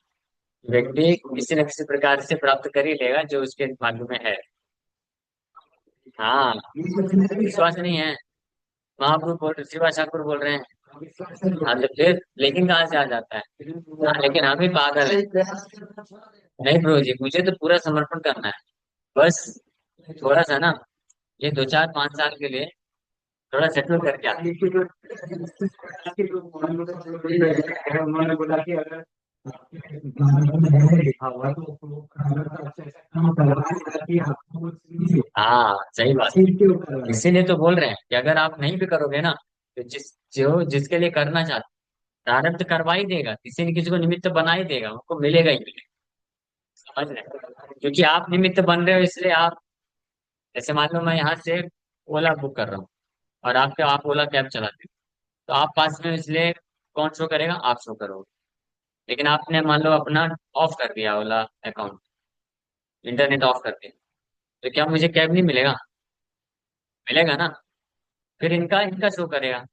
व्यक्ति किसी न किसी प्रकार से प्राप्त कर ही लेगा जो उसके भाग्य में है। हाँ, विश्वास नहीं है। महाप्रभु बोल, शिवा ठाकुर बोल रहे हैं। हाँ तो फिर लेकिन कहाँ से आ जाता है? हाँ, लेकिन हम ही पागल है। नहीं प्रभु जी, मुझे तो पूरा समर्पण करना है। बस थोड़ा सा ना, ये 2 4 5 साल के लिए थोड़ा सेटल करके आते उन्होंने बोला कि अगर गाना में लिखा हुआ है तो वो गाना का अच्छा ऐसा काम करवाएगा कि आपको वो चीज़ हैं। हाँ सही बात। सीख के ऊपर है। इसीलिए तो बोल रहे हैं कि अगर आप नहीं भी करोगे ना, तो जो जिसके लिए करना चाहते, प्रारब्ध करवा ही देगा, किसी न किसी को निमित्त बना ही देगा, उनको मिलेगा ही मिलेगा। समझ रहे हैं? क्योंकि आप निमित्त बन रहे हो, इसलिए आप, जैसे मान लो मैं यहाँ से ओला बुक कर रहा हूँ, और आप ओला कैब चलाते हो, तो आप पास में हो, इसलिए कौन शो करेगा? आप शो करोगे। लेकिन आपने मान लो अपना ऑफ कर दिया ओला अकाउंट, इंटरनेट ऑफ कर दिया, तो क्या मुझे कैब नहीं मिलेगा? मिलेगा ना। फिर इनका इनका शो करेगा।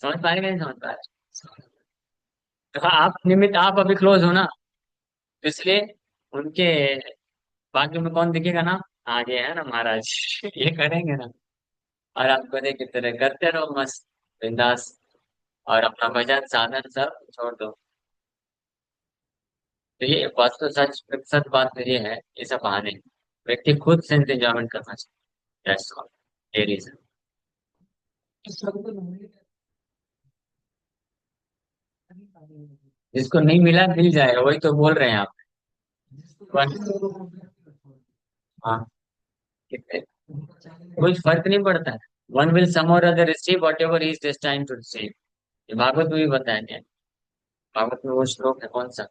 समझ पाएगा नहीं? समझ पाएगा? तो आप निमित्त, आप अभी क्लोज हो ना, तो इसलिए उनके भाग्य में कौन दिखेगा ना? आगे है ना महाराज। ये करेंगे ना, और आप गधे की तरह करते रहो मस्त, बिंदास, और अपना भजन साधन सब छोड़ दो। तो ये वास्तव सच सच बात तो ये है, ये सब बहाने हैं। व्यक्ति खुद से इंतजामन करना चाहिए। That's all. ये reason। जिसको नहीं मिला मिल जाएगा, वही तो बोल रहे हैं आप। हाँ, कोई फर्क नहीं पड़ता है। One will some or other receive whatever is destined to receive. ये भागवत में भी बताया गया है। भागवत में वो श्लोक है कौन सा?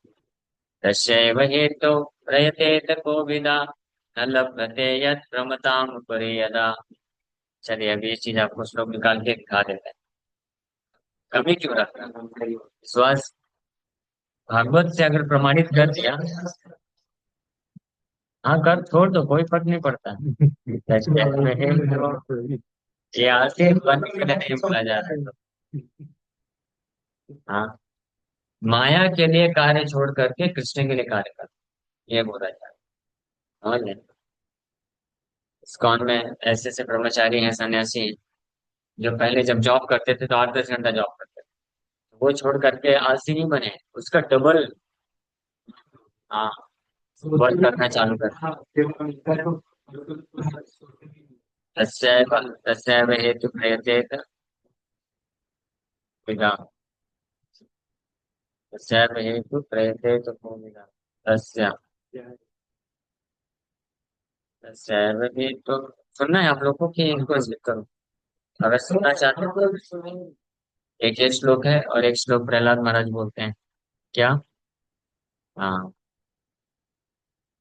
तस्यैव हेतौ प्रयतेत कोविदा, न लभते यत् प्रमताम परे यदा। चलिए अभी ये चीज आपको श्लोक निकाल के दिखा देते हैं। कभी क्यों रखना विश्वास? भागवत से अगर प्रमाणित कर दिया, हाँ कर छोड़ दो, कोई फर्क नहीं पड़ता। तस्यैव हेतौ, ये आगे बनने के लिए नहीं बोला जा रहा है। हाँ, माया के लिए कार्य छोड़ करके कृष्ण के लिए कार्य कर, ये बोला जा रहा है। समझ गए? इस्कॉन में ऐसे ऐसे ब्रह्मचारी हैं, सन्यासी हैं, जो पहले जब जॉब करते थे तो 8 10 घंटा जॉब करते थे, वो छोड़ करके आलसी नहीं बने, उसका डबल, हाँ, वर्क करना चालू कर। तस्यैव तस्यैव हेतु प्रयतेत विदा, तस्यैव हेतु प्रयतेत विदा, तस्य तस्यैव हेतु। सुनना है आप लोगों को कि इनको स्लिप करो? अगर सुनना चाहते हो, एक ये श्लोक है और एक श्लोक प्रहलाद महाराज बोलते हैं। क्या? हाँ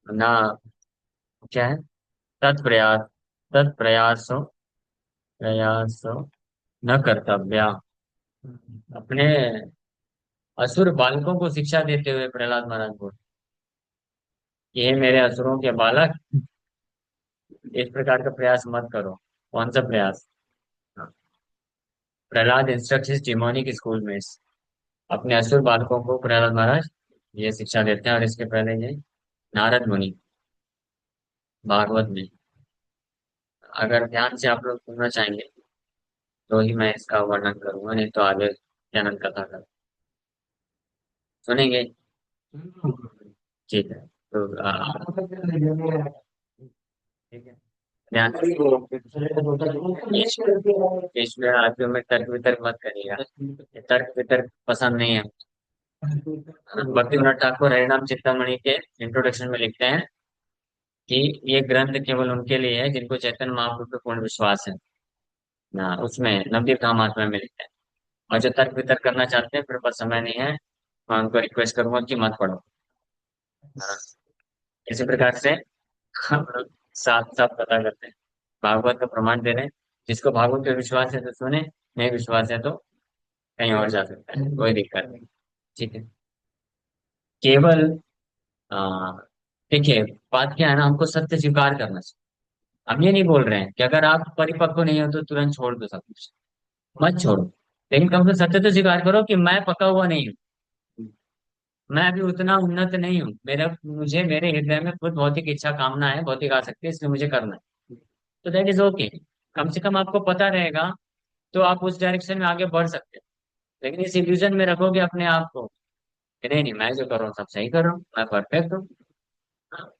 ना, क्या है? तत्प्रयास, तत्प्रयासो, प्रयासो न कर्तव्या। अपने असुर बालकों को शिक्षा देते हुए प्रहलाद महाराज बोले, ये मेरे असुरों के बालक, इस प्रकार का प्रयास मत करो। कौन सा प्रयास? हाँ, प्रहलाद इंस्ट्रक्ट डिमोनिक स्कूल में अपने असुर बालकों को प्रहलाद महाराज ये शिक्षा देते हैं। और इसके पहले ये नारद मुनि, भागवत में। अगर ध्यान से आप लोग सुनना चाहेंगे तो ही मैं इसका वर्णन करूंगा, नहीं तो आगे जनन कथा कर सुनेंगे। ठीक है, तो ठीक है, ध्यान से। इसमें आगे में तर्क वितर्क मत करिएगा, ये तर्क वितर्क पसंद नहीं है। भक्तिविनोद ठाकुर हरिनाम चिंतामणि के इंट्रोडक्शन में लिखते हैं कि ये ग्रंथ केवल उनके लिए है जिनको चैतन्य महाप्रभु पे पूर्ण विश्वास है ना। उसमें नवदीप महात्मा में लिखते हैं। और जो तर्क वितर्क करना चाहते हैं, फिर पास समय नहीं है, मैं उनको रिक्वेस्ट करूंगा कि मत पढ़ो। हाँ, इसी प्रकार से हम लोग साथ साथ पता करते हैं, भागवत का प्रमाण दे रहे हैं। जिसको भागवत पे विश्वास है तो सुने, नहीं विश्वास है तो कहीं और जा सकता है, कोई दिक्कत नहीं। ठीक है। केवल आ, देखिए, बात क्या है ना, हमको सत्य स्वीकार करना चाहिए। हम ये नहीं बोल रहे हैं कि अगर आप परिपक्व नहीं हो तो तुरंत छोड़ दो सब कुछ, मत छोड़ो। लेकिन कम से कम सत्य तो स्वीकार करो कि मैं पका हुआ नहीं हूँ, मैं अभी उतना उन्नत नहीं हूँ, मेरा मुझे मेरे हृदय में खुद भौतिक इच्छा कामना है, भौतिक आसक्ति है, इसलिए मुझे करना है। तो दैट इज ओके। कम से कम आपको पता रहेगा तो आप उस डायरेक्शन में आगे बढ़ सकते हो। लेकिन इस इल्यूजन में रखोगे अपने आप को कि नहीं नहीं, मैं जो कर रहा हूँ सब सही कर रहा हूँ, मैं परफेक्ट हूँ। हाँ,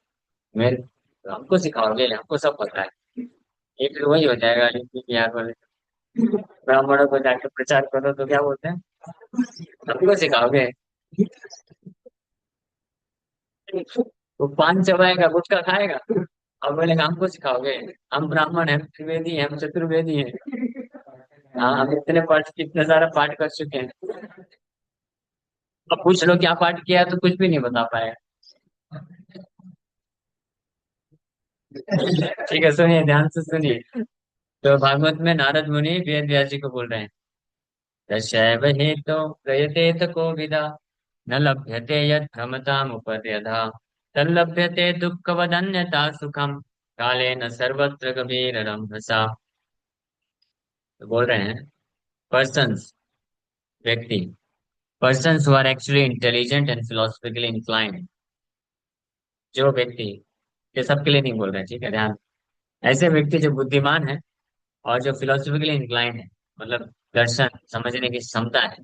मेरे तो हमको सिखाओगे, हमको सब पता है, ये फिर वही हो जाएगा यूपी बिहार वाले। ब्राह्मणों को जाके प्रचार करो तो क्या बोलते हैं, हमको सिखाओगे। वो पान चबाएगा, गुटखा खाएगा और बोलेगा हमको सिखाओगे। हम ब्राह्मण हैं, त्रिवेदी हैं, हम चतुर्वेदी हैं। हाँ, हम इतने पाठ, कितने सारा पाठ कर चुके हैं। अब पूछ लो क्या पाठ किया है, तो कुछ भी नहीं बता पाएगा। ठीक है, सुनिए, ध्यान से सुनिए। तो भागवत में नारद मुनि वेद व्यास जी को बोल रहे हैं, दशैव हेतो प्रयतेत कोविदा न लभ्यते यद भ्रमतामुपर्यधा तल्लभ्यते दुःखवदन्यथा सुखम कालेन सर्वत्र गभीरम भसा। तो बोल रहे हैं, पर्सन्स, व्यक्ति, persons who are actually intelligent and philosophically inclined, जो व्यक्ति, ये सबके लिए नहीं बोल रहे हैं, ठीक है, ध्यान। ऐसे व्यक्ति जो बुद्धिमान है और जो फिलोसफिकली इंक्लाइंड है, मतलब दर्शन समझने की क्षमता है,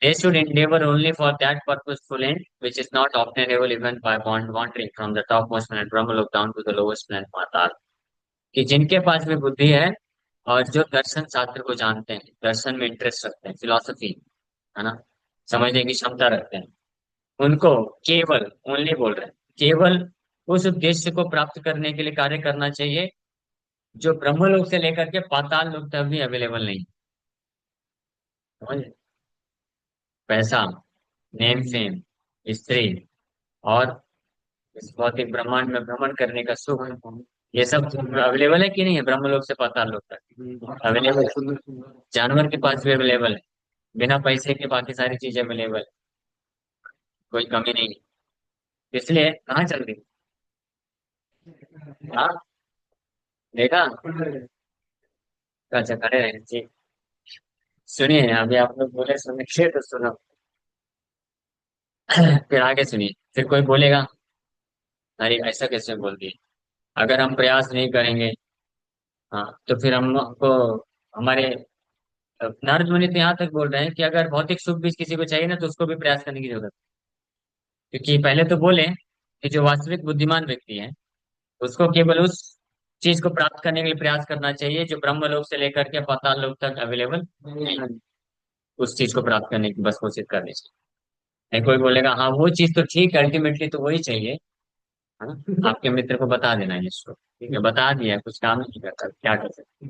they should endeavor only for that purposeful end which is not obtainable even by wandering from the topmost planet Brahmalok down to the lowest planet Patal। कि जिनके पास भी बुद्धि है और जो दर्शन शास्त्र को जानते हैं, दर्शन में इंटरेस्ट रखते हैं, फिलोसफी, है ना, समझने की क्षमता रखते हैं, उनको केवल, ओनली बोल रहे हैं, केवल उस उद्देश्य को प्राप्त करने के लिए कार्य करना चाहिए जो ब्रह्मलोक से लेकर के पाताल लोक तक भी अवेलेबल नहीं। समझे? पैसा, नेम फेम, स्त्री, और इस भौतिक ब्रह्मांड में भ्रमण करने का सुख, ये सब अवेलेबल है कि नहीं है ब्रह्मलोक से पाताल लोक तक? अवेलेबल है। जानवर के पास भी अवेलेबल है, बिना पैसे के बाकी सारी चीजें अवेलेबल है, कोई कमी नहीं है। इसलिए कहाँ चल रही? हाँ, देखा? अच्छा, खड़े रहे जी। सुनिए, अभी आप लोग बोले सुनिए तो सुनो। फिर आगे सुनिए, फिर कोई बोलेगा अरे ऐसा कैसे बोल दिए, अगर हम प्रयास नहीं करेंगे। हाँ, तो फिर हमको, हमारे नारद मुनि तो यहाँ तक बोल रहे हैं कि अगर भौतिक सुख भी किसी को चाहिए ना, तो उसको भी प्रयास करने की जरूरत है। क्योंकि पहले तो बोले कि जो वास्तविक बुद्धिमान व्यक्ति है, उसको केवल उस चीज को प्राप्त करने के लिए प्रयास करना चाहिए जो ब्रह्म लोक से लेकर के पाताल लोक तक अवेलेबल नहीं है। उस चीज को प्राप्त करने की बस कोशिश करनी चाहिए। नहीं, कोई बोलेगा हाँ वो चीज तो ठीक है, अल्टीमेटली तो वही चाहिए, है ना, आपके मित्र को बता देना है इसको, ठीक है, बता दिया, कुछ काम नहीं करता, क्या कर सकते।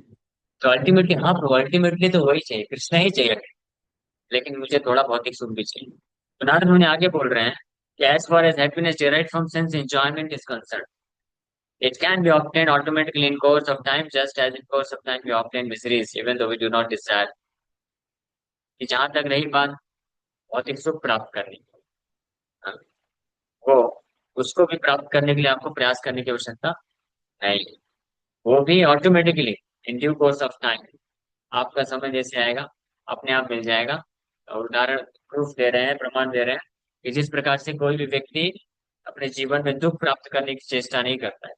तो अल्टीमेटली, हाँ प्रभु, अल्टीमेटली तो वही चाहिए, कृष्ण ही चाहिए, लेकिन मुझे थोड़ा भौतिक सुख भी चाहिए। तो नारद मुनि आगे बोल रहे हैं कि as far as happiness derived from sense enjoyment is concern, it can be obtained automatically in course of time just as in course of time we obtain miseries even though we do not desire। कि जहां तक रही बात भौतिक सुख प्राप्त करने की, हाँ, वो, उसको भी प्राप्त करने के लिए आपको प्रयास करने की आवश्यकता है ही। वो भी automatically in due course of time, आपका समय जैसे आएगा अपने आप मिल जाएगा। और उदाहरण, प्रूफ दे रहे हैं, प्रमाण दे रहे हैं कि जिस प्रकार से कोई भी व्यक्ति अपने जीवन में दुख प्राप्त करने की चेष्टा नहीं करता है,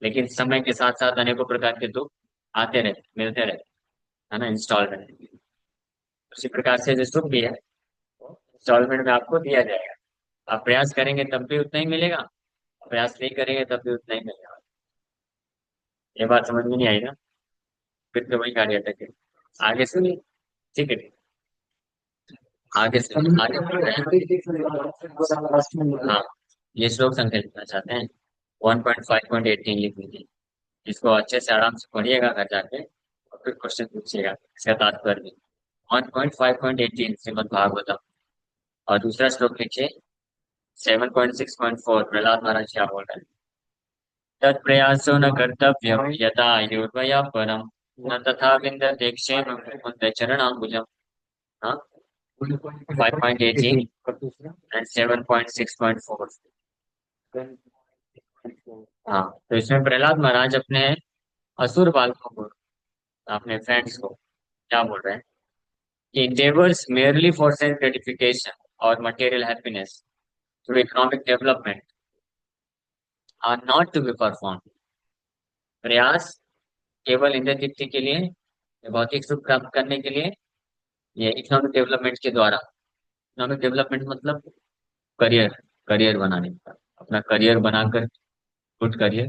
लेकिन समय के साथ साथ अनेकों प्रकार के दुख आते रहते, मिलते रहते, है ना, इंस्टॉलमेंट। उसी प्रकार से जो सुख भी है, इंस्टॉलमेंट में आपको दिया जाएगा। आप प्रयास करेंगे तब भी उतना ही मिलेगा, प्रयास नहीं करेंगे तब भी उतना ही मिलेगा। ये बात समझ में नहीं आई ना? फिर तो वही कार्य अटके। आगे सुनिए, ठीक है। आगे से आगे बढ़ रहे हैं। हाँ, ये श्लोक संख्या लिखना चाहते हैं। 1.5.18 लिख लीजिए। इसको अच्छे से आराम से पढ़िएगा घर जाके, और फिर क्वेश्चन पूछिएगा इसका तात्पर्य भी। 1.5.18 श्रीमद् भागवतम। और दूसरा श्लोक लिखिए 7.6.4, प्रहलाद महाराज क्या बोल रहे हैं। तत्प्रयासो न कर्तव्यम यथा आयुर्वया परम, न तथा विन्दते क्षेमं मुकुन्द चरणाम्बुजम्। हाँ, 5.18 एंड 7.6.4। हाँ, तो इसमें प्रहलाद महाराज अपने असुर बालकों को, अपने फ्रेंड्स को क्या बोल रहे हैं कि endeavors merely for self gratification or material happiness through economic development are not to be performed। प्रयास केवल इंद्रिय तृप्ति के लिए, भौतिक सुख प्राप्त करने के लिए, ये इकोनॉमिक डेवलपमेंट के द्वारा। इकोनॉमिक डेवलपमेंट मतलब करियर, करियर बनाने का, अपना करियर बनाकर, गुड करियर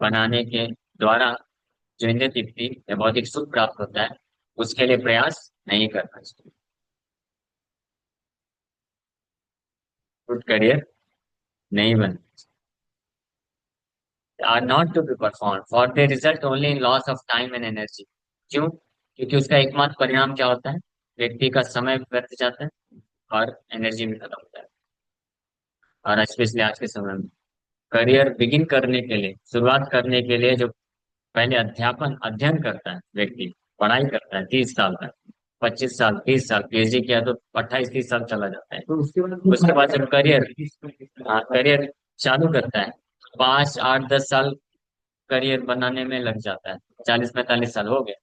बनाने के द्वारा जो इंद्रिय तृप्ति या भौतिक सुख प्राप्त होता है, उसके लिए प्रयास नहीं करना चाहिए। गुड करियर नहीं बन, are not to be perform for the result only in loss of time and energy. क्यों? क्योंकि उसका एकमात्र परिणाम क्या होता है, व्यक्ति का समय व्यर्थ जाता है और एनर्जी भी खत्म होता है। और स्पेशली आज के समय में करियर बिगिन करने के लिए, शुरुआत करने के लिए जो पहले अध्ययन करता है व्यक्ति, पढ़ाई करता है 30 साल तक, 25 साल, 30 साल, पीएचडी किया तो 28-30 साल चला जाता है। तो उसके बाद जब करियर, हाँ, करियर चालू करता है, 5, 8, 10 साल करियर बनाने में लग जाता है, 40-45 साल हो गए,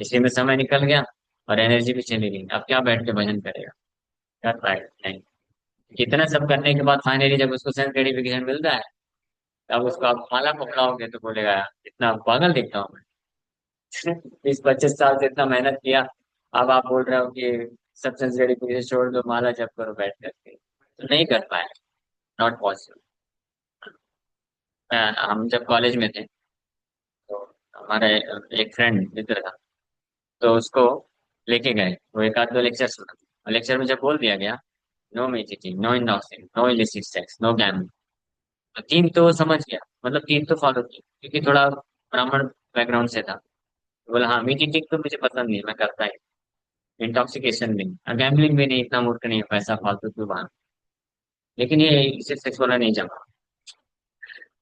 इसी में समय निकल गया और एनर्जी भी चली गई। अब क्या बैठ के भजन करेगा, कर पाएगा नहीं। कितना सब करने के बाद फाइनली जब उसको सेल्फ ग्रेटिफिकेशन मिलता है, तब उसको आप माला पकड़ाओगे तो बोलेगा यार इतना पागल दिखता हूँ मैं। 20-25 साल से इतना मेहनत किया, अब आप बोल रहे हो कि सब्सटेंस ग्रेटिफिकेशन छोड़ दो, माला जप करो बैठ करके, तो नहीं कर पाए। Not possible. हम जब कॉलेज में थे तो हमारे एक फ्रेंड मित्र था, तो उसको लेके गए, वो एक आध दो लेक्चर सुना। लेक्चर में जब बोल दिया गया नो मीटिंग, नो इंडोसिंग, no illicit sex, no gambling, तो तीन तो वो समझ गया, मतलब तीन तो फॉलो किया, क्योंकि थोड़ा ब्राह्मण बैकग्राउंड से था। तो बोला हाँ मीटिंग तो मुझे पसंद नहीं, मैं करता ही। इंटॉक्सिकेशन भी नहीं, गैम्बलिंग भी नहीं, इतना मूर्ख नहीं है, पैसा फालतू क्यों बहाना। लेकिन ये इलिसिट सेक्स वाला नहीं जमा,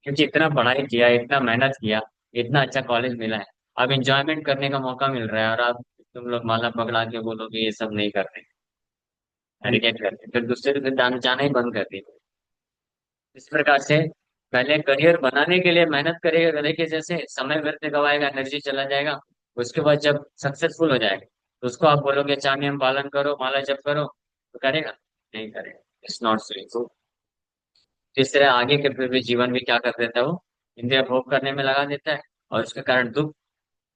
क्योंकि इतना पढ़ाई किया, इतना मेहनत किया, इतना अच्छा कॉलेज मिला है, अब इंजॉयमेंट करने का मौका मिल रहा है, और आप तुम लोग माला पकड़ा के बोलोगे ये सब नहीं करते, रिजेक्ट करते, फिर दूसरे दिन जाना ही बंद कर दी। इस प्रकार से पहले करियर बनाने के लिए मेहनत करेगा गधे के जैसे, समय व्यर्थ गवाएगा, एनर्जी चला जाएगा। उसके बाद जब सक्सेसफुल हो जाएगा तो उसको आप बोलोगे चार नियम पालन करो, माला जप करो, तो करेगा नहीं करेगा। It's not so. इस तरह आगे के फिर भी जीवन भी क्या कर देता है वो, इंद्रिय भोग करने में लगा देता है, और उसके कारण दुख,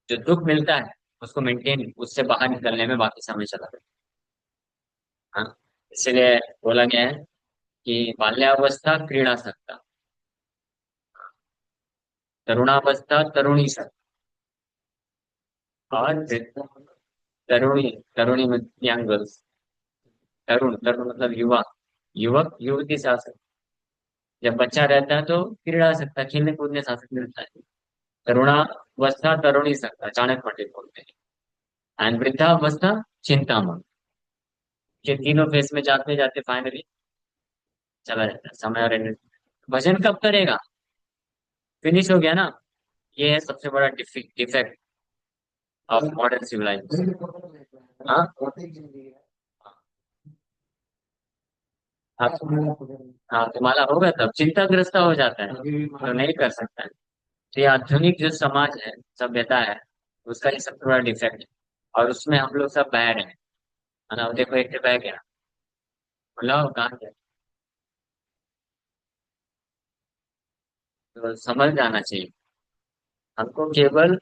जो दुख मिलता है उसको मेंटेन, उससे बाहर निकलने में बाकी समय चला जाता है। हाँ, इसीलिए बोला गया है कि बाल्यावस्था क्रीड़ा सकता, तरुणावस्था तरुणी सकता, और तरुणी, तरुणी यंग गर्ल्स, तरुण, तरुण मतलब युवा, युवक युवती से आ सकता। जब बच्चा रहता है तो क्रीड़ा आ सकता है, खेलने कूदने से आसक्त मिलता है। तरुणावस्था तरुणी सकता, चाणक्य पंडित बोलते हैं। एंड वृद्धावस्था चिंतामण। ये तीनों फेस में जाते जाते फाइनली चला जाता है समय और एनर्जी। भजन कब करेगा, फिनिश हो गया ना। ये है सबसे बड़ा डिफेक्ट ऑफ मॉडर्न सिविलाइजेशन। हाँ, हाँ, हाँ, तुम्हारा होगा तब चिंताग्रस्त हो जाता है, तो नहीं कर सकता है। तो ये आधुनिक जो समाज है, सभ्यता है, उसका ये सबसे बड़ा डिफेक्ट है। और उसमें हम लोग सब बह रहे हैं, है ना। देखो एक बह गया, बोला कहाँ गया, तो समझ जाना चाहिए। हमको केवल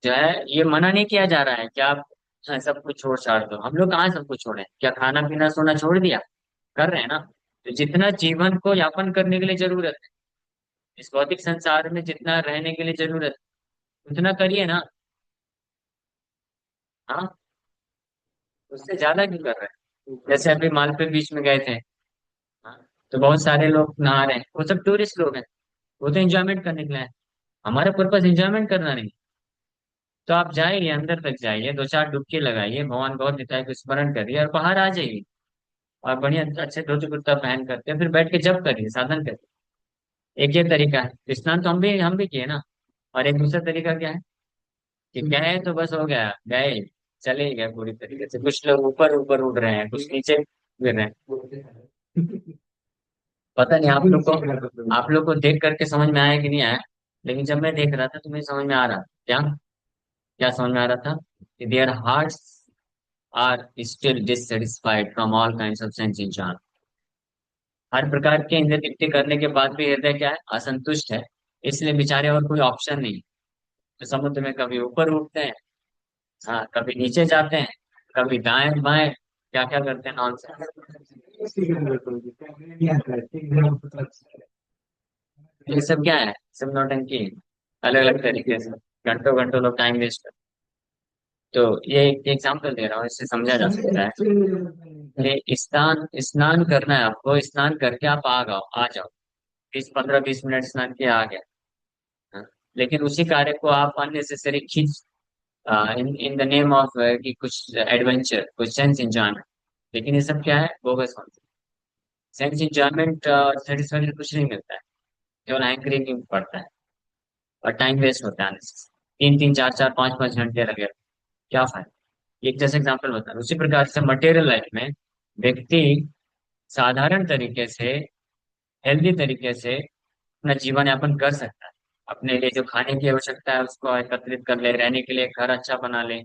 जो है ये मना नहीं किया जा रहा है कि आप सब कुछ छोड़ छाड़ दो। हम लोग कहाँ सब कुछ छोड़े, क्या खाना पीना सोना छोड़ दिया, कर रहे हैं ना। तो जितना जीवन को यापन करने के लिए जरूरत है, इस भौतिक संसार में जितना रहने के लिए जरूरत है, उतना करिए ना। हाँ, उससे ज्यादा क्यों कर रहे हैं? जैसे अभी मालपे बीच में गए थे, हाँ, तो बहुत सारे लोग नहा रहे हैं, वो सब टूरिस्ट लोग हैं, वो तो एंजॉयमेंट करने के लिए हैं। हमारा पर्पज एंजॉयमेंट करना नहीं। तो आप जाइए, अंदर तक जाइए, दो चार डुबकी लगाइए, भगवान गौर निताई को स्मरण करिए और बाहर आ जाइए। और बढ़िया अच्छे धोती कुर्ता पहन करके फिर बैठ के जप करिए, साधन करिए। एक ये तरीका है, स्नान तो हम भी किए ना। और एक दूसरा तरीका क्या है कि गए तो बस हो गया, गए चले ही गए पूरी तरीके से। कुछ लोग ऊपर ऊपर उड़ रहे हैं, कुछ नीचे गिर रहे हैं। पता नहीं आप लोग को देख करके समझ में आया कि नहीं आया, लेकिन जब मैं देख रहा था तो मुझे समझ में आ रहा था। क्या क्या समझ में आ रहा था? कि their hearts are still dissatisfied from all kinds of sense enjoy. हर प्रकार के इंद्रिय तृप्ति करने के बाद भी हृदय क्या है? असंतुष्ट है। इसलिए बेचारे और कोई ऑप्शन नहीं। तो समुद्र में कभी ऊपर उठते हैं, हाँ, कभी नीचे जाते हैं, कभी दाएं बाएं, क्या क्या करते हैं, नॉनसेंस। ये सब क्या है? सब नौटंकी है। अलग अलग तरीके से घंटों घंटों लोग टाइम वेस्ट करते हैं। तो ये एक एग्जाम्पल दे रहा हूँ, इससे समझा जा सकता है कि स्नान स्नान करना है आपको, स्नान करके आप आ जाओ, 20 15 20 मिनट स्नान किया, आ गया। हाँ। लेकिन उसी कार्य को आप अननेसेसरी खींच, इन इन द नेम ऑफ कि कुछ एडवेंचर, कुछ सेंस इंजॉयमेंट। लेकिन ये सब क्या है? Bogus concept. Sense enjoyment satisfaction कुछ नहीं मिलता है, केवल हैंकरिंग पड़ता है। और टाइम वेस्ट होता है unnecessary। 3 3 4 4 5 5 घंटे लगे, क्या फायदा? एक जैसे एग्जाम्पल बता रहा हूं। उसी प्रकार से मटेरियल लाइफ में व्यक्ति साधारण तरीके से, हेल्दी तरीके से अपना जीवन यापन कर सकता है। अपने लिए जो खाने की आवश्यकता है उसको एकत्रित कर ले, रहने के लिए घर अच्छा बना ले,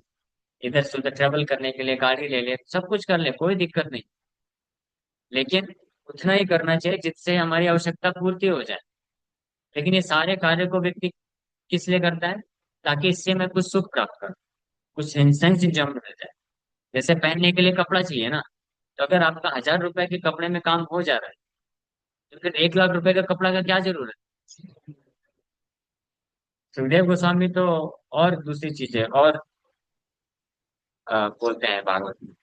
इधर से उधर ट्रेवल करने के लिए गाड़ी ले ले, सब कुछ कर ले, कोई दिक्कत नहीं। लेकिन उतना ही करना चाहिए जिससे हमारी आवश्यकता पूर्ति हो जाए। लेकिन ये सारे कार्य को व्यक्ति किस लिए करता है? ताकि इससे मैं कुछ सुख प्राप्त करूं, कुछ सेंस इंजॉय मिल जाए। जैसे पहनने के लिए कपड़ा चाहिए ना, तो अगर आपका 1000 रुपए के कपड़े में काम हो जा रहा है, तो फिर 1 लाख रुपए का कपड़ा का क्या जरूरत है? सुखदेव गोस्वामी तो और दूसरी चीजें और बोलते हैं भागवत में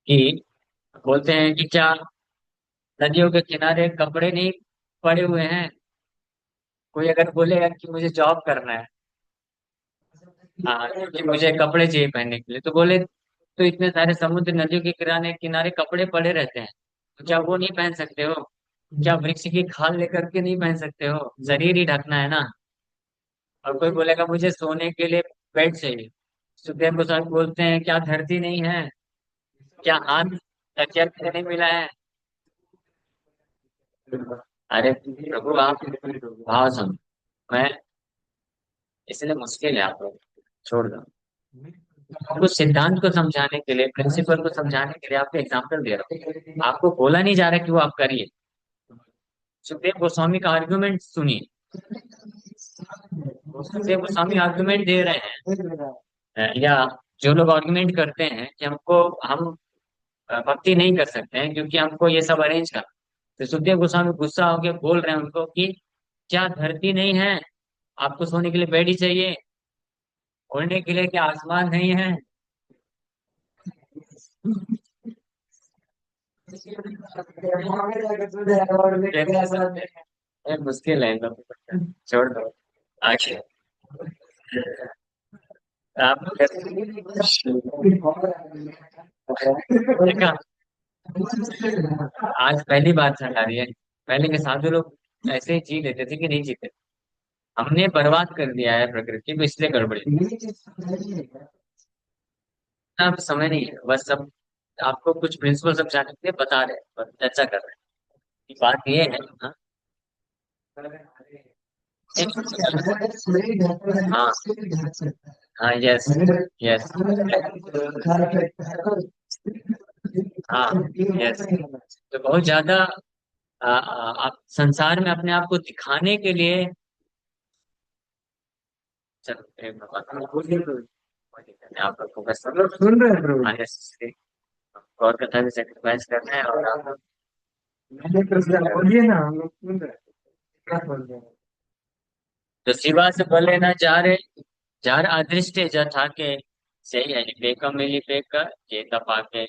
कि, बोलते हैं कि क्या नदियों के किनारे कपड़े नहीं पड़े हुए हैं? कोई अगर बोलेगा कि मुझे जॉब करना है, हाँ, कि मुझे कपड़े चाहिए पहनने के लिए, तो बोले तो इतने सारे समुद्र नदियों के किनारे किनारे कपड़े पड़े रहते हैं, तो क्या वो नहीं पहन सकते हो? क्या वृक्ष की खाल लेकर के नहीं पहन सकते हो? शरीर ही ढकना है ना। और कोई बोलेगा मुझे सोने के लिए बेड चाहिए, सुखदेव गोस्वामी बोलते हैं क्या धरती नहीं है? क्या हाथ तकिया के नहीं मिला है? अरे प्रभु, आप भाव समझो। मैं, इसलिए मुश्किल है, आप लोग छोड़ दो। आपको सिद्धांत को समझाने के लिए, प्रिंसिपल को समझाने के लिए आपको एग्जाम्पल दे रहा हूँ। आपको बोला नहीं जा रहा कि वो आप करिए। सुखदेव गोस्वामी का आर्गुमेंट सुनिए। सुखदेव गोस्वामी आर्गुमेंट दे रहे हैं, या जो लोग आर्गुमेंट करते हैं कि हम भक्ति नहीं कर सकते हैं क्योंकि हमको ये सब अरेंज करना, तो सुखदेव गोस्वामी गुस्सा होकर बोल रहे हैं उनको कि क्या धरती नहीं है? आपको सोने के लिए बेड ही चाहिए? उड़ने के लिए क्या आसमान नहीं है? ये मुश्किल है, इन लोगों को छोड़ दो। आगे आप देखा, आज पहली बात समझ आ रही है। पहले के साधु लोग ऐसे ही जी लेते थे कि नहीं जीते। हमने बर्बाद कर दिया है प्रकृति को, इसलिए गड़बड़ी। अब समय नहीं है, बस सब आपको कुछ प्रिंसिपल सब जानने के लिए बता रहे हैं, बस चर्चा कर रहे हैं। बात ये है, हाँ, हाँ, हाँ, यस, यस, हाँ, यस। तो बहुत ज्यादा आप संसार में अपने आप को दिखाने के लिए, चलो एक बात कोई दिक्कत नहीं, आप फोकस सुन रहे हैं अननेसेसरी और कथा भी सेक्रीफाइस करना है, और आप बोलिए ना, हम लोग सुन रहे हैं, क्या बोल रहे हैं? तो शिवा से बोले ना जा रे, जार अदृष्टे जा ठाके, सही है, पेकम मिली पेक का ये पाके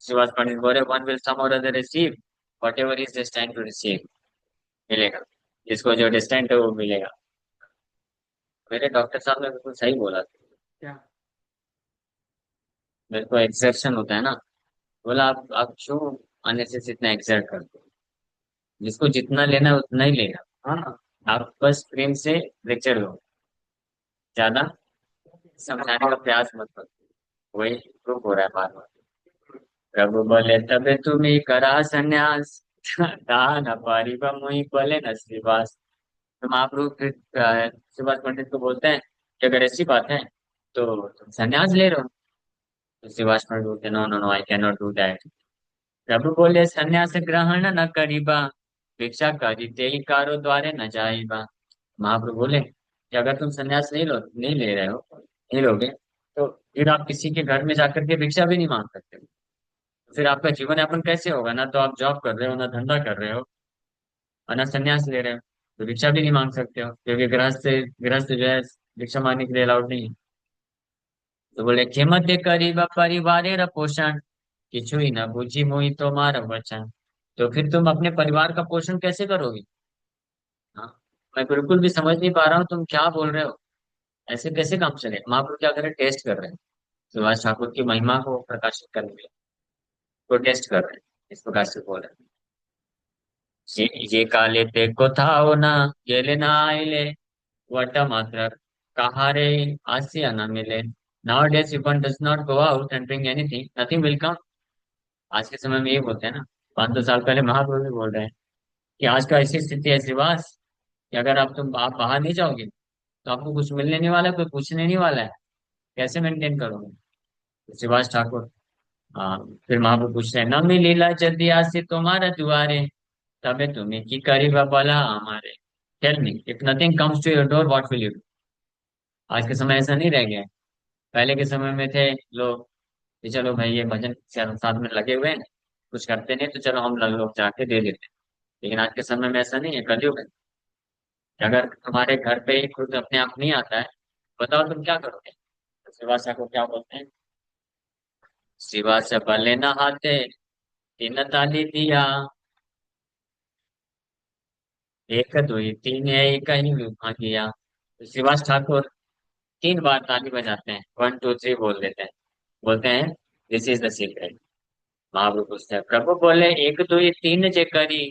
श्रीवास पंडित बोले one will some or other receive whatever is destined to receive, मिलेगा, जिसको जो डेस्टाइन्ड है वो मिलेगा। मेरे डॉक्टर साहब ने बिल्कुल सही बोला था। क्या? मेरे को एक्सर्शन होता है ना, बोला आप क्यों अननेसेसरी इतना एक्सर्ट करते हो, जिसको जितना लेना है उतना ही लेगा। हाँ। आप बस प्रेम से लेक्चर लो, ज्यादा समझाने का प्रयास मत करो, वही प्रूव हो रहा है बार बार। प्रभु बोले तबे तुम्हें करा संन्यास, दान परिवा मुहि बोले न श्रीवास। तो महाप्रभु फिर श्रीवास पंडित को बोलते हैं कि अगर ऐसी बात है तो तुम संन्यास ले रहे हो। तो श्रीवास पंडित बोलते no no no I cannot do that. प्रभु बोले संन्यास ग्रहण न करीबा, भिक्षा करी ते ही कारो द्वारे न जाइबा। महाप्रभु बोले कि अगर तुम संन्यास नहीं ले रहे हो, नहीं लोगे, तो फिर आप किसी के घर में जाकर के भिक्षा भी नहीं मांग सकते। फिर आपका जीवन यापन कैसे होगा? ना तो आप जॉब कर रहे हो, ना धंधा कर रहे हो, और ना संन्यास ले रहे हो, तो भिक्षा भी नहीं मांग सकते हो, क्योंकि गृहस्थ जो है भिक्षा मांगने के लिए अलाउड नहीं है। तो बोले खेमत करीब परिवारे र पोषण, किचु ही न बुझी मोहि तुम्हारा वचन। तो फिर तुम अपने परिवार का पोषण कैसे करोगे? हाँ, मैं बिल्कुल भी समझ नहीं पा रहा हूँ तुम क्या बोल रहे हो, ऐसे कैसे काम चले? महाप्रभु क्या कर रहे हैं? टेस्ट कर रहे हैं सुभाष ठाकुर की महिमा को प्रकाशित करने के लिए, तो टेस्ट कर रहे हैं, इस प्रकार से बोल रहे हैं। ये काले ते कोथाओ ना गेले ना आइले, वट मात्र कहारे आसिया ना मिले। Nowadays, if one does not go out and bring anything, nothing will come. आज के समय में ये बोलते हैं ना, 500 साल पहले महाप्रभु भी बोल रहे हैं कि आज का ऐसी स्थिति है श्रीवास, कि अगर आप बाहर नहीं जाओगे तो आपको कुछ मिलने नहीं वाला है, कोई पूछने नहीं वाला है, कैसे मेंटेन करोगे? तो श्रीवास ठाकुर, हाँ, फिर महाप्रभु पूछ रहे हैं न मिलीला जल्दी आसे तुम्हारा दुआरे, तबे तुम्हें की करीबा भला हमारे। Tell me if nothing comes to your door what will you do? आज के समय ऐसा नहीं रह गया है। पहले के समय में थे लोग कि चलो भाई ये भजन साथ में लगे हुए हैं, कुछ करते नहीं तो चलो हम लोग जाके दे देते हैं। लेकिन आज के समय में ऐसा नहीं है, कलयुग है। कि अगर तुम्हारे घर पे ही खुद अपने आप नहीं आता है, बताओ तुम क्या करोगे? तो श्रीवासा को क्या बोलते हैं? श्रीवास भले नहाते तीन ताली दिया, एक दुई तीन एक ही लुहा किया। तो श्रीवास ठाकुर 3 बार ताली बजाते हैं, 1 2 3 बोल देते हैं, बोलते हैं दिस इज द सीक्रेट। महाप्रभु पूछते हैं प्रभु बोले एक दुई तीन जे करी,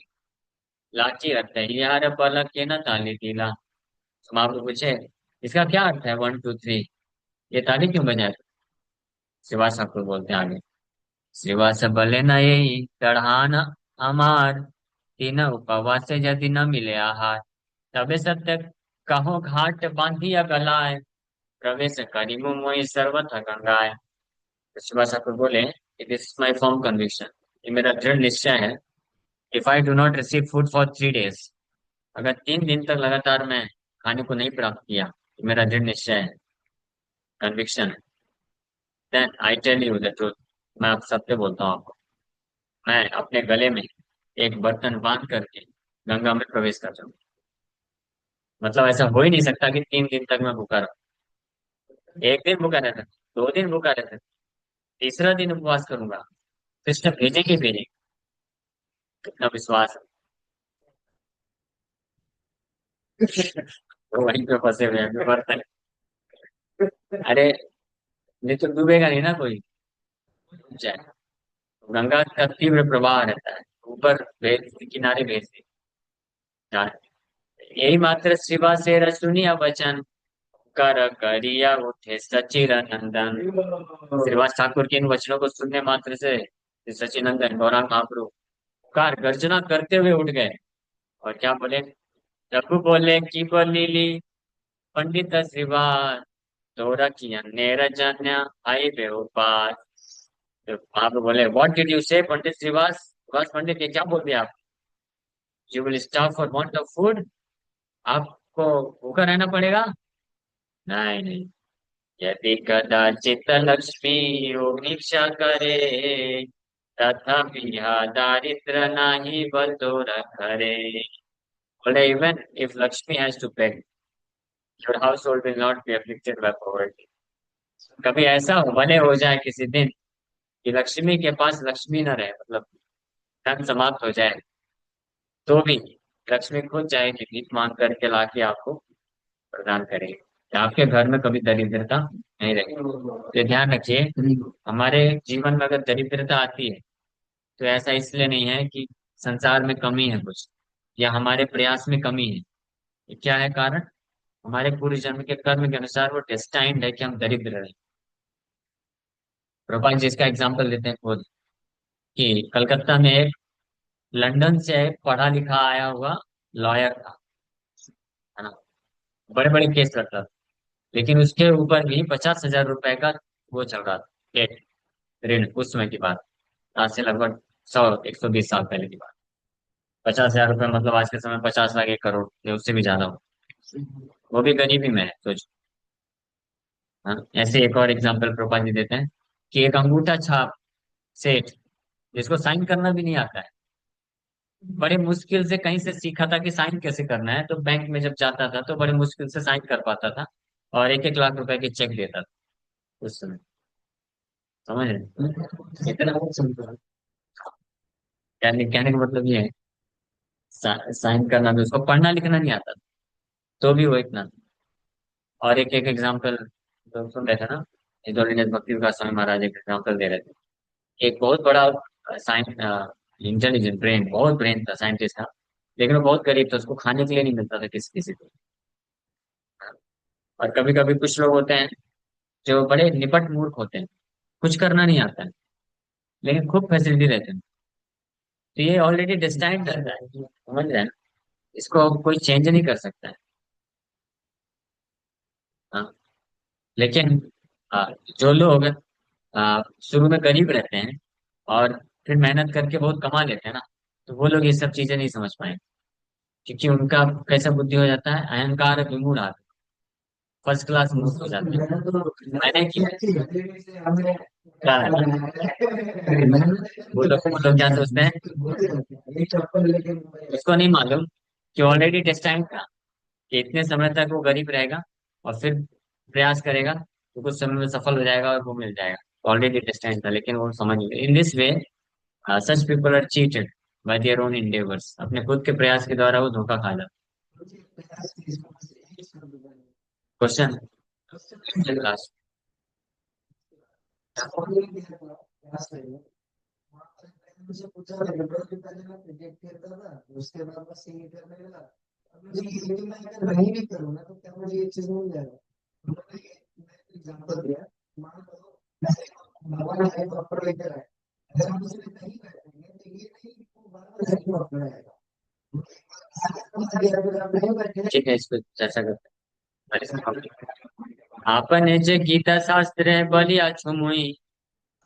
लाची अर्थ है यार पलक के ना ताली दीला। तो महाप्रभु पूछे इसका क्या अर्थ है 1 2 3, ये ताली क्यों बजाए? श्रीवास ठाकुर बोलते हैं आगे, श्रीवास भले न यही चढ़ाना हमार, तीन उपवास से यदि न मिले आहार, तबे सत्य कहो घाट बांधिया गलाए, प्रवेश करी मोहि सर्वथा गंगाए। तो श्रीवास ठाकुर बोले it is my firm conviction, ये मेरा दृढ़ निश्चय है, if I do not receive food for 3 days, अगर 3 दिन तक लगातार मैं खाने को नहीं प्राप्त किया, तो मेरा दृढ़ निश्चय है, कन्विक्शन है, then I tell you the truth, मैं आप सत्य बोलता हूँ आपको, मैं अपने गले में एक बर्तन बांध करके गंगा में प्रवेश कर जाऊँ। मतलब ऐसा हो ही नहीं सकता कि 3 दिन तक मैं भूखा रहूं। एक दिन भूखा रहता, 2 दिन भूखा रहता, तीसरा दिन उपवास करूंगा, कृष्ण भेजेंगे भेजेंगे। कितना विश्वास है। तो वहीं पे फंसे हुए हैं बर्तन। अरे नहीं तो डूबेगा नहीं ना कोई, डूब जाए। गंगा का तीव्र प्रवाह रहता है, ऊपर भेज किनारे भेज दी जाए। यही मात्र शिवा से सुनिया वचन, कर करिया उठे सचिर नंदन। श्रीवास ठाकुर के इन वचनों को सुनने मात्र से सचिनंदन गौरांग महाप्रभु कार गर्जना करते हुए उठ गए, और क्या बोले? प्रभु बोले की बोलीली पंडित श्रीवास, तोरा की अन्य जान्या आई बेउपास। तो महाप्रभु बोले व्हाट डिड यू से पंडित श्रीवास? श्रीवास पंडित ये क्या बोल दिया आप? You will starve for want of food, आपको भूखा रहना पड़ेगा? नहीं नहीं, यदि कदाचित लक्ष्मी योग भिक्षा करे, तथापि यह दारिद्र नाही बतोरा करे। बोले even if Lakshmi has to beg, your household will not be afflicted by poverty. कभी ऐसा हो भले हो जाए किसी दिन कि लक्ष्मी के पास लक्ष्मी न रहे, मतलब धन समाप्त हो जाए, तो भी लक्ष्मी खुद जाएगी भीख मांग करके लाके आपको प्रदान करेगी। आपके घर में कभी दरिद्रता नहीं रहेगी। तो ध्यान रखिए, हमारे जीवन में अगर दरिद्रता आती है तो ऐसा इसलिए नहीं है कि संसार में कमी है कुछ, या हमारे प्रयास में कमी है। ये क्या है कारण? हमारे पूर्व जन्म के कर्म के अनुसार वो डेस्टाइंड है कि हम दरिद्र रहे। प्रभुपाद जी इसका एग्जाम्पल देते हैं खुद, कि कलकत्ता में एक लंदन से एक पढ़ा लिखा आया हुआ लॉयर था, है ना, बड़े बड़े केस लड़ता था, लेकिन उसके ऊपर भी 50,000 रुपए का वो चल रहा था, डेट, ऋण। उस समय की बात, आज से लगभग 100-120 साल पहले की बात। 50,000 रुपये मतलब आज के समय 50 लाख, 1 करोड़, या उससे भी ज्यादा हो। वो भी गरीबी में है, सोच। हाँ, ऐसे एक और एग्जाम्पल प्रभुपाद जी देते हैं कि एक अंगूठा छाप सेठ, जिसको साइन करना भी नहीं आता है, बड़े मुश्किल से कहीं से सीखा था कि साइन कैसे करना है, तो बैंक में जब जाता था तो बड़े मुश्किल से साइन कर पाता था, और 1-1 लाख रुपए के चेक देता था उस समय। समझ रहे? इतना कहने का मतलब ये है, साइन करना भी, उसको पढ़ना लिखना नहीं आता था, तो भी वो इतना। और एक एक एग्जाम्पल तो सुन रहे थे ना, इंद्रनील भक्ति विकास स्वामी महाराज एक एग्जाम्पल दे रहे थे। एक बहुत बड़ा साइंस, इंटेलिजेंट ब्रेन, बहुत ब्रेन था, साइंटिस्ट था, लेकिन वो बहुत गरीब था, उसको खाने के लिए नहीं मिलता था किसी किसी को। और कभी कभी कुछ लोग होते हैं जो बड़े निपट मूर्ख होते हैं, कुछ करना नहीं आता है, लेकिन खूब फैसिलिटी रहते हैं, तो ये ऑलरेडी डिस्टाइंड रहता है, समझ रहे हैं? इसको अब कोई चेंज नहीं कर सकता है। हाँ, लेकिन आ, जो लोग शुरू में गरीब रहते हैं और फिर मेहनत करके बहुत कमा लेते हैं ना, तो वो लोग ये सब चीजें नहीं समझ पाए, क्योंकि उनका कैसा बुद्धि हो जाता है, अहंकार विमूढ़ आदमी, फर्स्ट क्लास मूर्ख हो जाते हैं। मैंने किया क्या है ना, वो लोग क्या सोचते हैं, उसको नहीं मालूम कि ऑलरेडी टेस्टाइम था, कि इतने समय तक वो गरीब रहेगा और फिर प्रयास करेगा तो कुछ समय में सफल हो जाएगा और वो मिल जाएगा। ऑलरेडी टेस्टाइम था, लेकिन वो समझ नहीं। In this way such people are cheated by their own endeavours, अपने खुद के प्रयास के द्वारा वो धोखा खा जाते। Question last. मुझे पूछा था पेपर के पहले मैं क्रिकेट खेलता था, उसके बाद मैं सिंगिंग करने लगा। अब मुझे ये भी, मैं अगर नहीं भी करूँ ना तो क्या मुझे ये चीज मिल जाएगा? मैंने एग्जाम्पल दिया, मान लो भगवान है तो अपर लेकर आए, अगर हम उसे नहीं बैठेंगे तो ये नहीं कि वो बार बार नहीं अपर आएगा। अगर आप नहीं बैठे, ठीक है, इस पर चर्चा करते हैं। आपन जे गीता शास्त्र बलिया छुमुई,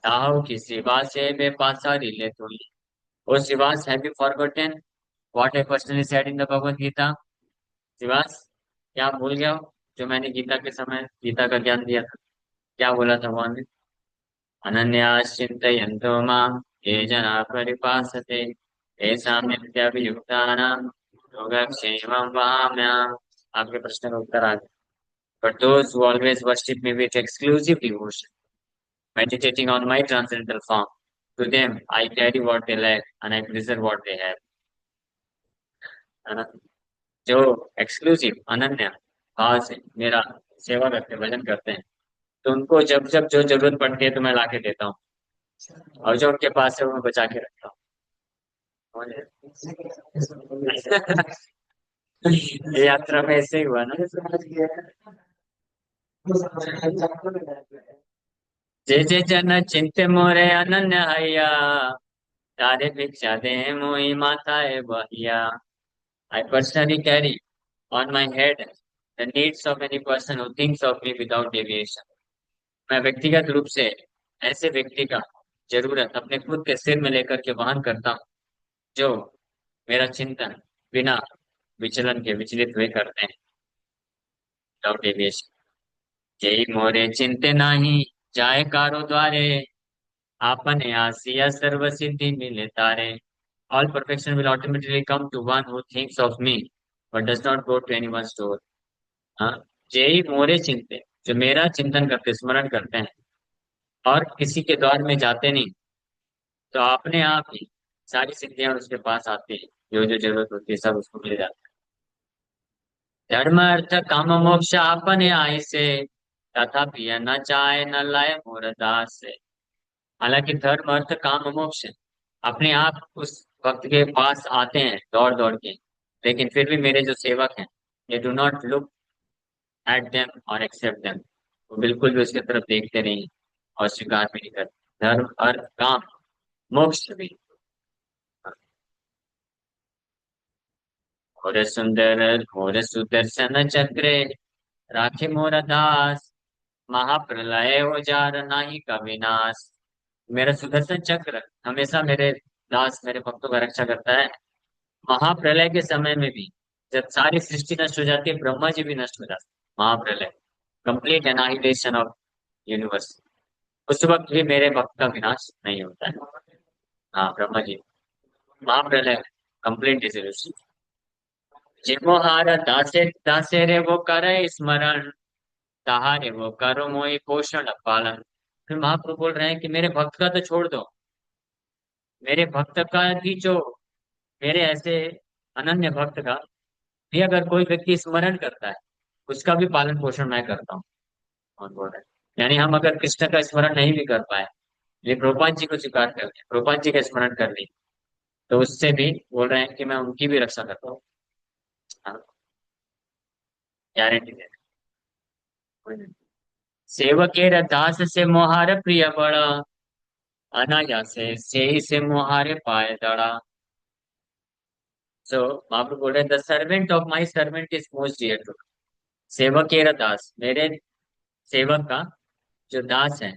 ताहु की शिवा से बेपासारी ले तुई। O Shivas, have you forgotten what I personally said in the Bhagavat Gita? Shivas, क्या आप भूल गया हो जो मैंने गीता के समय गीता का ज्ञान दिया था? क्या बोला था भगवान ने? अनन्यास चिन्तयन्तो माम ये जना परिपासते, तेषां नित्याभियुक्तानां योगक्षेमं वहाम्यहम्। आपके प्रश्न का उत्तर आ गया। But those who always worship me with exclusive devotion, meditating on my transcendental form, to them I carry what they lack and I preserve what they have. है ना? जो एक्सक्लूसिव अनन्य भाव से मेरा सेवा करते, भजन करते हैं, तो उनको जब जब जो जरूरत पड़ती है तो मैं ला के देता हूँ, और जो उनके पास है वो मैं बचा के रखता हूँ। ये यात्रा में ऐसे ही हुआ ना। जय जय जन चिंत मोरे अनन्य हैया, तारे भिक्षा दे मोई माता है बहिया। I personally carry on my head the needs of any person who thinks of me without deviation. मैं व्यक्तिगत रूप से ऐसे व्यक्ति का जरूरत अपने खुद के सिर में लेकर के वहन करता हूँ, जो मेरा चिंतन बिना विचलन के विचलित हुए करते हैं, विदाउट डेविएशन। जय मोरे चिंते नाही, जाए कारो द्वारे, आपने आसिया सर्व सिद्धि मिले तारे। All perfection will ultimately come to one who thinks of me, but does not go to anyone's door. हाँ, जय मोरे चिंते, जो मेरा चिंतन करते, स्मरण करते हैं और किसी के द्वार में जाते नहीं, तो अपने आप ही सारी सिद्धियां उसके पास आती है। जो जो जरूरत होती है सब उसको मिल जाता है। धर्म अर्थ काम मोक्ष आपने आई से, तथा पिय न चाहे न लाए मोर दास से। हालांकि धर्म अर्थ काम मोक्ष अपने आप उस भक्त के पास आते हैं दौड़ दौड़ के, लेकिन फिर भी मेरे जो सेवक हैं, ये do not look at them और एक्सेप्ट देम। वो बिल्कुल भी उसकी तरफ देखते नहीं और स्वीकार भी नहीं करते। धर्म अर्थ काम मोक्ष भी। घोर सुंदर घोर सुदर्शन चक्रे, राखे मोर दास, महाप्रलय उजार नाही का विनाश। मेरा सुदर्शन चक्र हमेशा मेरे दास, मेरे भक्तों का रक्षा करता है। महाप्रलय के समय में भी, जब सारी सृष्टि नष्ट हो जाती है, ब्रह्मा जी भी नष्ट हो जाते हैं, महाप्रलय, कंप्लीट एनाहिलेशन ऑफ यूनिवर्स, उस वक्त भी मेरे भक्त का विनाश नहीं होता है। हाँ, ब्रह्मा जी, महाप्रलय, कंप्लीट डिसोल्यूशन। जिमो हार दासे दासे रे वो करे स्मरण, ताहारे वो करो मोहि पोषण पालन। फिर महाप्रभु बोल रहे हैं कि मेरे भक्त का तो छोड़ दो, मेरे भक्त का भी जो, मेरे ऐसे अनन्य भक्त का भी अगर कोई व्यक्ति स्मरण करता है, उसका भी पालन पोषण मैं करता हूँ। कौन बोल रहा है? यानी हम अगर कृष्ण का स्मरण नहीं भी कर पाए, ये प्रोपान जी को स्वीकार कर लिया, प्रोपान जी का स्मरण कर ली, तो उससे भी बोल रहे हैं कि मैं उनकी भी रक्षा करता हूँ। हाँ, गारंटी दे रहे हैं। सेवकेर दास से मोहार प्रिय बड़ा, अनायासे से मोहारे पाए दड़ा। सो महाप्रभु बोल रहे हैं, the servant of my servant is most dear to. सेवकेर दास, मेरे सेवक का जो दास है,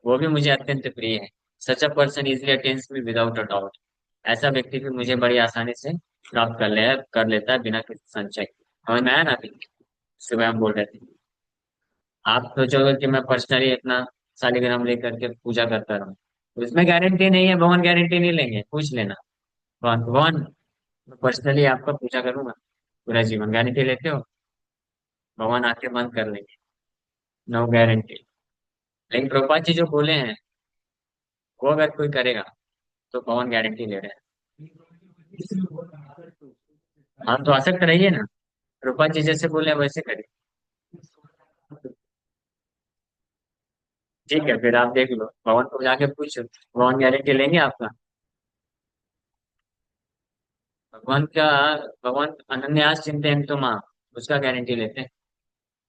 वो भी मुझे अत्यंत प्रिय है। Such a person easily attains me without a doubt. ऐसा व्यक्ति भी मुझे बड़ी आसानी से प्राप्त कर लेता है बिना किसी संशय के। समझ में आया ना अभी? सुबह हम बोल रहे थे, आप सोचोगे कि मैं पर्सनली इतना शालिग्राम लेकर के पूजा करता रहूं, तो इसमें गारंटी नहीं है, भगवान गारंटी नहीं लेंगे, पूछ लेना। भगवान भगवान, मैं पर्सनली आपका पूजा करूंगा पूरा जीवन, गारंटी लेते हो? भगवान आके बंद कर लेंगे, नो गारंटी। लेकिन प्रभुपाद जी जो बोले हैं, वो अगर कोई करेगा तो भगवान गारंटी ले रहे हैं। हाँ, तो आसक्त रहिए ना, प्रभुपाद जी जैसे बोले हैं वैसे करिए। ठीक है, फिर आप देख लो, भगवान को जाके पूछो, भगवान गारंटी लेंगे आपका? भगवान का, भगवान अनन्यास चिंतन तो माँ, उसका गारंटी लेते हैं।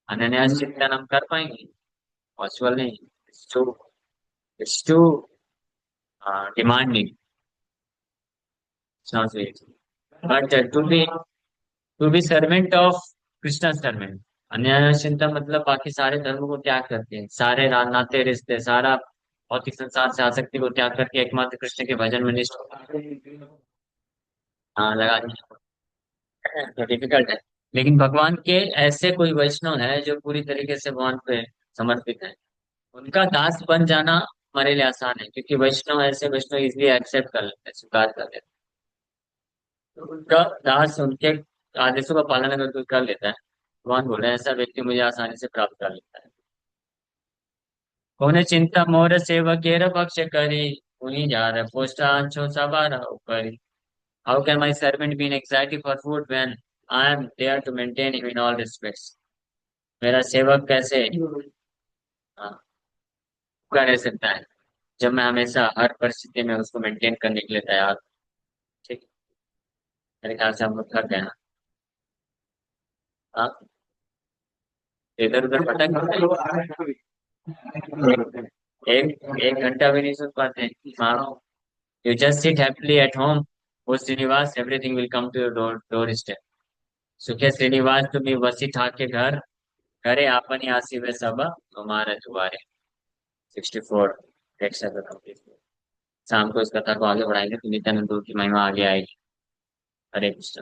अनन्यास चिंतन हम कर पाएंगे? पॉसिबल नहीं। It's too demanding, but to be servant of Krishna servant. अनन्यास चिंतन मतलब बाकी सारे धर्मों को त्याग करके, सारे नाते रिश्ते, सारा भौतिक संसार से आसक्ति को त्याग करके एकमात्र कृष्ण के भजन में निष्ठ होना। हाँ, लगा दिया। तो डिफिकल्ट है, लेकिन भगवान के ऐसे कोई वैष्णव है जो पूरी तरीके से भगवान पे समर्पित है, उनका दास बन जाना हमारे लिए आसान है, क्योंकि वैष्णव, ऐसे वैष्णव इजिली एक्सेप्ट कर लेते हैं, स्वीकार कर लेते हैं। तो उनका दास, उनके आदेशों का पालन अगर कोई कर लेता है, भगवान बोल रहे हैं ऐसा व्यक्ति मुझे आसानी से प्राप्त कर लेता है। कौन चिंता मोर सेवकेर पक्ष करी, उन्हीं जा रहे पोस्टांचो सवार ऊपरी। How can my servant be in anxiety for food when I am there to maintain him in all respects. मेरा सेवक कैसे हाँ, भूखा रह सकता है जब मैं हमेशा हर परिस्थिति में उसको मेंटेन करने के लिए तैयार हूं। ठीक है? मेरे ख्याल से हम लोग थक गए हैं। हाँ, इधर उधर भटक एक एक घंटा भी नहीं सुन पाते। हाँ, you just sit happily at home, O Srinivas, everything will come to your door doorstep. सुखे श्रीनिवास तुम्हें वसी ठाके घर, घरे आपन आसी वे सब तुम्हारे दुआरे। 64 कंप्लीट। शाम को इस कथा को आगे बढ़ाएंगे तो नित्यानंद की महिमा आगे आएगी। हरे कृष्ण।